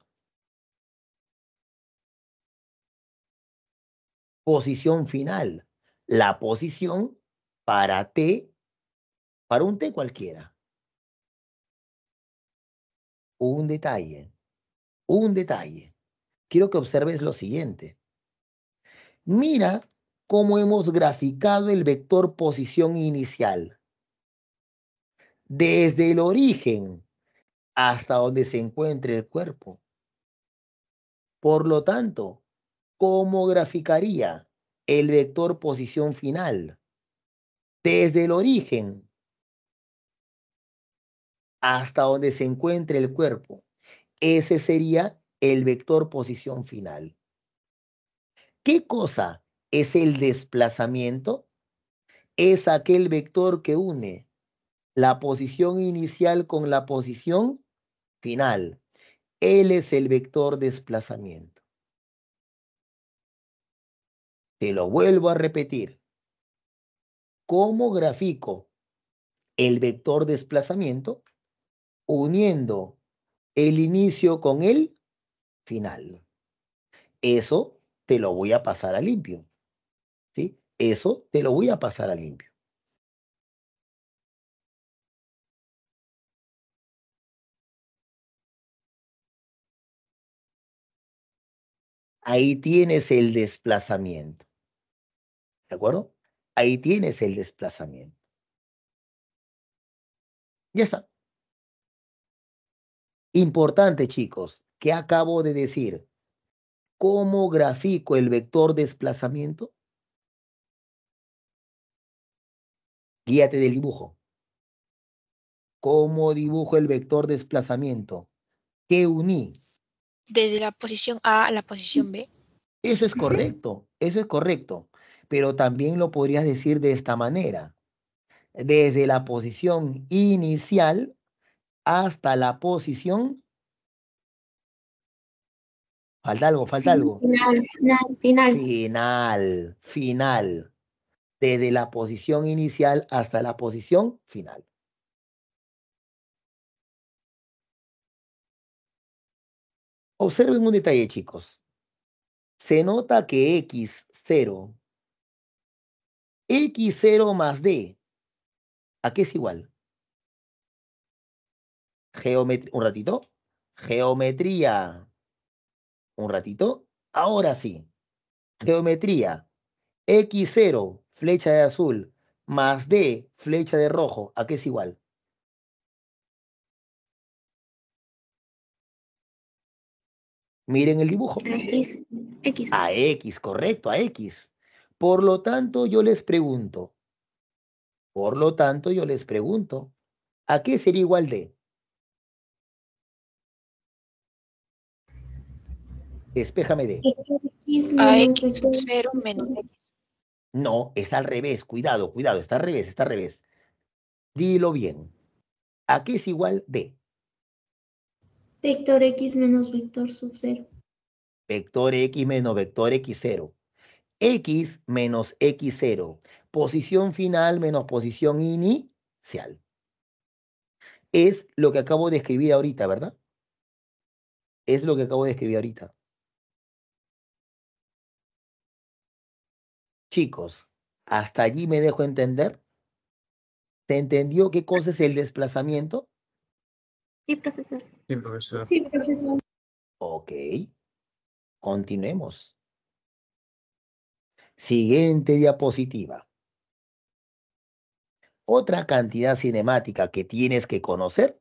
Posición final. La posición para T, para un T cualquiera. Un detalle. Quiero que observes lo siguiente. Mira cómo hemos graficado el vector posición inicial. Desde el origen hasta donde se encuentre el cuerpo. Por lo tanto, ¿cómo graficaría el vector posición final? Desde el origen hasta donde se encuentre el cuerpo. Ese sería el vector posición final. ¿Qué cosa es el desplazamiento? Es aquel vector que une la posición inicial con la posición final. Él es el vector desplazamiento. Te lo vuelvo a repetir. ¿Cómo grafico el vector desplazamiento? Uniendo el inicio con el final. Eso te lo voy a pasar a limpio. ¿Sí? Eso te lo voy a pasar a limpio. Ahí tienes el desplazamiento. ¿De acuerdo? Ahí tienes el desplazamiento. Ya está. Importante, chicos, ¿qué acabo de decir? ¿Cómo grafico el vector desplazamiento? Guíate del dibujo. ¿Cómo dibujo el vector desplazamiento? ¿Qué uní? Desde la posición A a la posición B. Eso es correcto, pero también lo podrías decir de esta manera. Desde la posición inicial hasta la posición... Falta algo. Final. Desde la posición inicial hasta la posición final. Observen un detalle, chicos. Se nota que x0 más d, ¿a qué es igual? Un ratito. Geometría. Un ratito. Ahora sí. Geometría. X0, flecha de azul, más D, flecha de rojo, ¿a qué es igual? Miren el dibujo. X. A X, correcto, a X. Por lo tanto, yo les pregunto, ¿a qué sería igual D? Despéjame D. A X sub 0 menos X. No, es al revés, cuidado, está al revés. Dilo bien. ¿A qué es igual D? Vector X menos vector sub 0. Vector X menos vector X0. X menos X0. Posición final menos posición inicial. Es lo que acabo de escribir ahorita, ¿verdad? Es lo que acabo de escribir ahorita. Chicos, ¿hasta allí me dejo entender? ¿Se entendió qué cosa es el desplazamiento? Sí, profesor. Sí, profesor. Sí, profesor. Ok. Continuemos. Siguiente diapositiva. Otra cantidad cinemática que tienes que conocer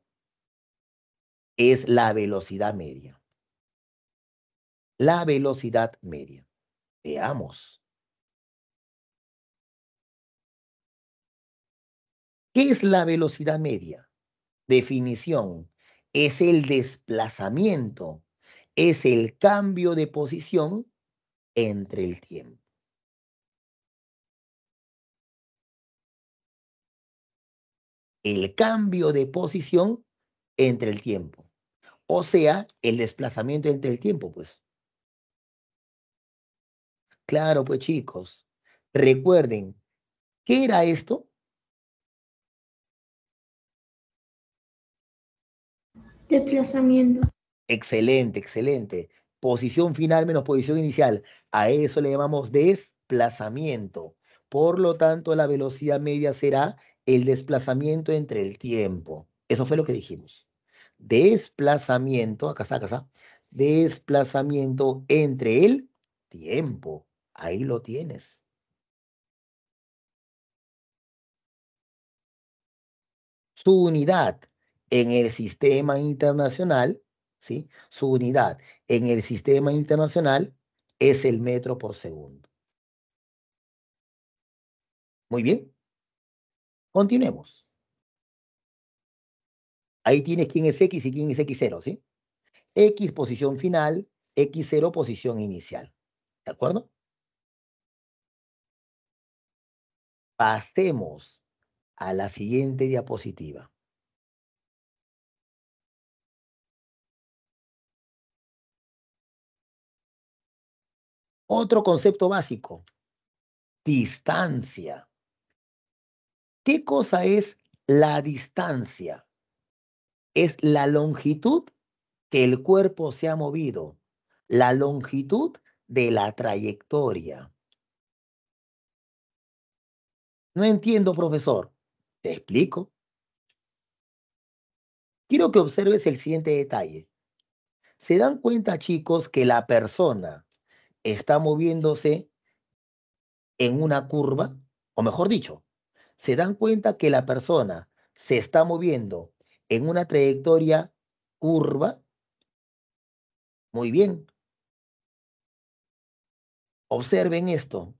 es la velocidad media. La velocidad media. Veamos. ¿Qué es la velocidad media? Definición. Es el desplazamiento. Es el cambio de posición entre el tiempo. El cambio de posición entre el tiempo. O sea, el desplazamiento entre el tiempo, pues. Claro, pues chicos, recuerden, ¿qué era esto? Desplazamiento. Excelente, excelente. Posición final menos posición inicial. A eso le llamamos desplazamiento. Por lo tanto, la velocidad media será el desplazamiento entre el tiempo. Eso fue lo que dijimos. Desplazamiento, acá está. Desplazamiento entre el tiempo. Ahí lo tienes. Su unidad en el sistema internacional, ¿sí? Su unidad en el sistema internacional es el metro por segundo. Muy bien. Continuemos. Ahí tienes quién es X y quién es X0, ¿sí? X posición final, X0 posición inicial. ¿De acuerdo? Pasemos a la siguiente diapositiva. Otro concepto básico. Distancia. ¿Qué cosa es la distancia? Es la longitud que el cuerpo se ha movido, la longitud de la trayectoria. No entiendo, profesor. Te explico. Quiero que observes el siguiente detalle. ¿Se dan cuenta, chicos, que la persona está moviéndose en una curva? O mejor dicho, ¿se dan cuenta que la persona se está moviendo en una trayectoria curva? Muy bien. Observen esto.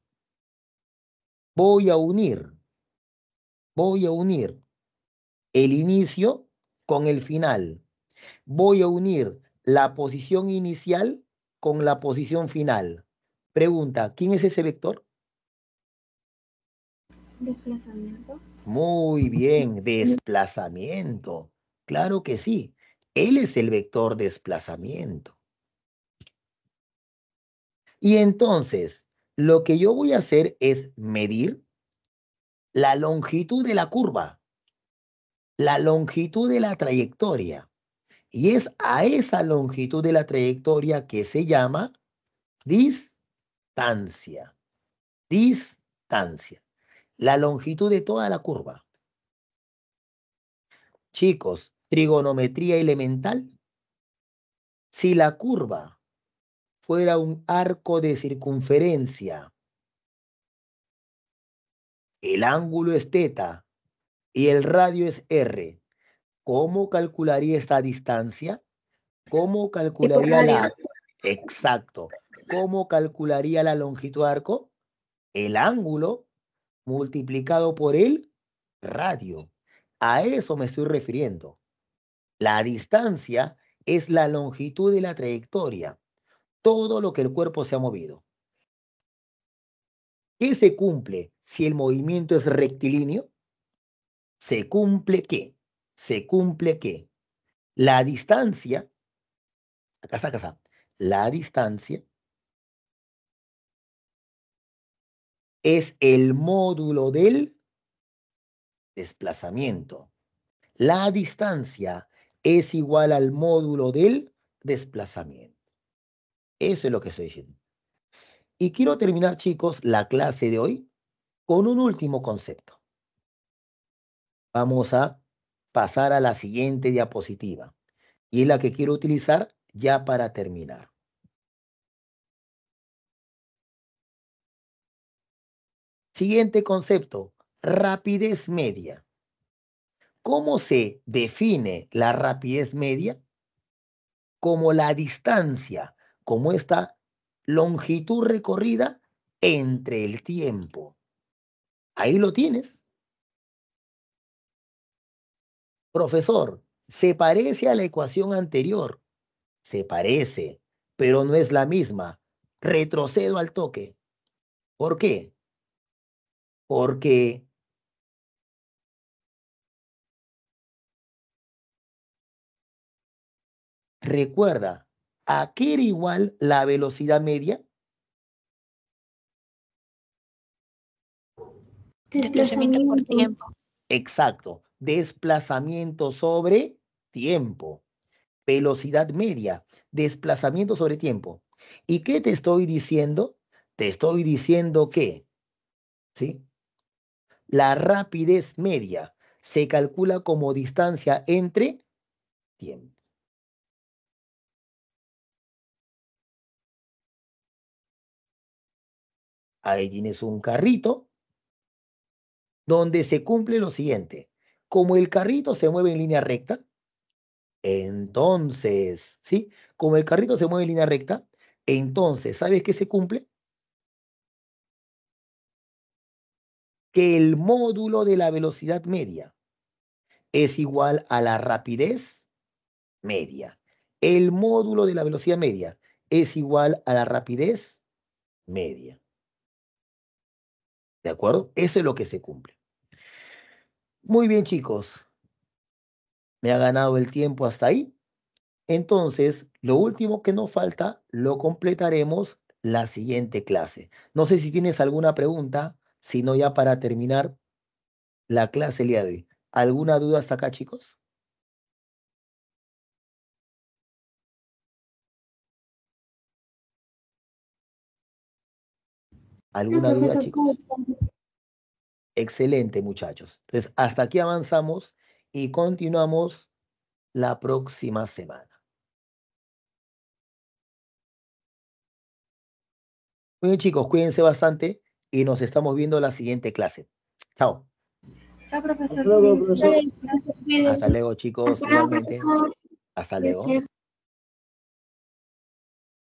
Voy a unir el inicio con el final. Voy a unir la posición inicial con la posición final. Pregunta, ¿quién es ese vector? Desplazamiento. Muy bien, desplazamiento. Claro que sí. Él es el vector desplazamiento. Y entonces, lo que yo voy a hacer es medir la longitud de la curva, la longitud de la trayectoria. Y es a esa longitud de la trayectoria que se llama distancia. Distancia. La longitud de toda la curva. Chicos, trigonometría elemental. Si la curva fuera un arco de circunferencia, el ángulo es θ y el radio es r, ¿cómo calcularía esta distancia? ¿Cómo calcularía la... Exacto. ¿Cómo calcularía la longitud de arco? El ángulo multiplicado por el radio. A eso me estoy refiriendo. La distancia es la longitud de la trayectoria, todo lo que el cuerpo se ha movido. ¿Qué se cumple si el movimiento es rectilíneo? ¿Se cumple qué? Se cumple que la distancia, acá está, la distancia es el módulo del desplazamiento. La distancia es igual al módulo del desplazamiento. Eso es lo que estoy diciendo. Y quiero terminar, chicos, la clase de hoy con un último concepto. Vamos a pasar a la siguiente diapositiva. Y es la que quiero utilizar ya para terminar. Siguiente concepto, rapidez media. ¿Cómo se define la rapidez media? Como la distancia, como esta longitud recorrida entre el tiempo. Ahí lo tienes. Profesor, se parece a la ecuación anterior. Se parece, pero no es la misma. Retrocedo al toque. ¿Por qué? Porque recuerda, ¿a qué era igual la velocidad media? Desplazamiento por tiempo. Exacto. Desplazamiento sobre tiempo. Velocidad media. Desplazamiento sobre tiempo. ¿Y qué te estoy diciendo? Te estoy diciendo que, ¿sí? La rapidez media se calcula como distancia entre tiempo. Ahí tienes un carrito donde se cumple lo siguiente. Como el carrito se mueve en línea recta, entonces, ¿sí? Como el carrito se mueve en línea recta, entonces, ¿sabes qué se cumple? Que el módulo de la velocidad media es igual a la rapidez media. El módulo de la velocidad media es igual a la rapidez media. ¿De acuerdo? Eso es lo que se cumple. Muy bien, chicos. Me ha ganado el tiempo hasta ahí. Entonces, lo último que nos falta lo completaremos la siguiente clase. No sé si tienes alguna pregunta, sino ya para terminar la clase el día de hoy. ¿Alguna duda hasta acá, chicos? ¿Alguna duda, profesor, chicos? Excelente, muchachos. Entonces, hasta aquí avanzamos y continuamos la próxima semana. Muy bien, chicos, cuídense bastante y nos estamos viendo la siguiente clase. Chao. Chao, profesor. Hasta luego, Cuídense. profesor. Hasta luego, chicos. Hasta luego, Igualmente. profesor. Hasta luego. Cuídense.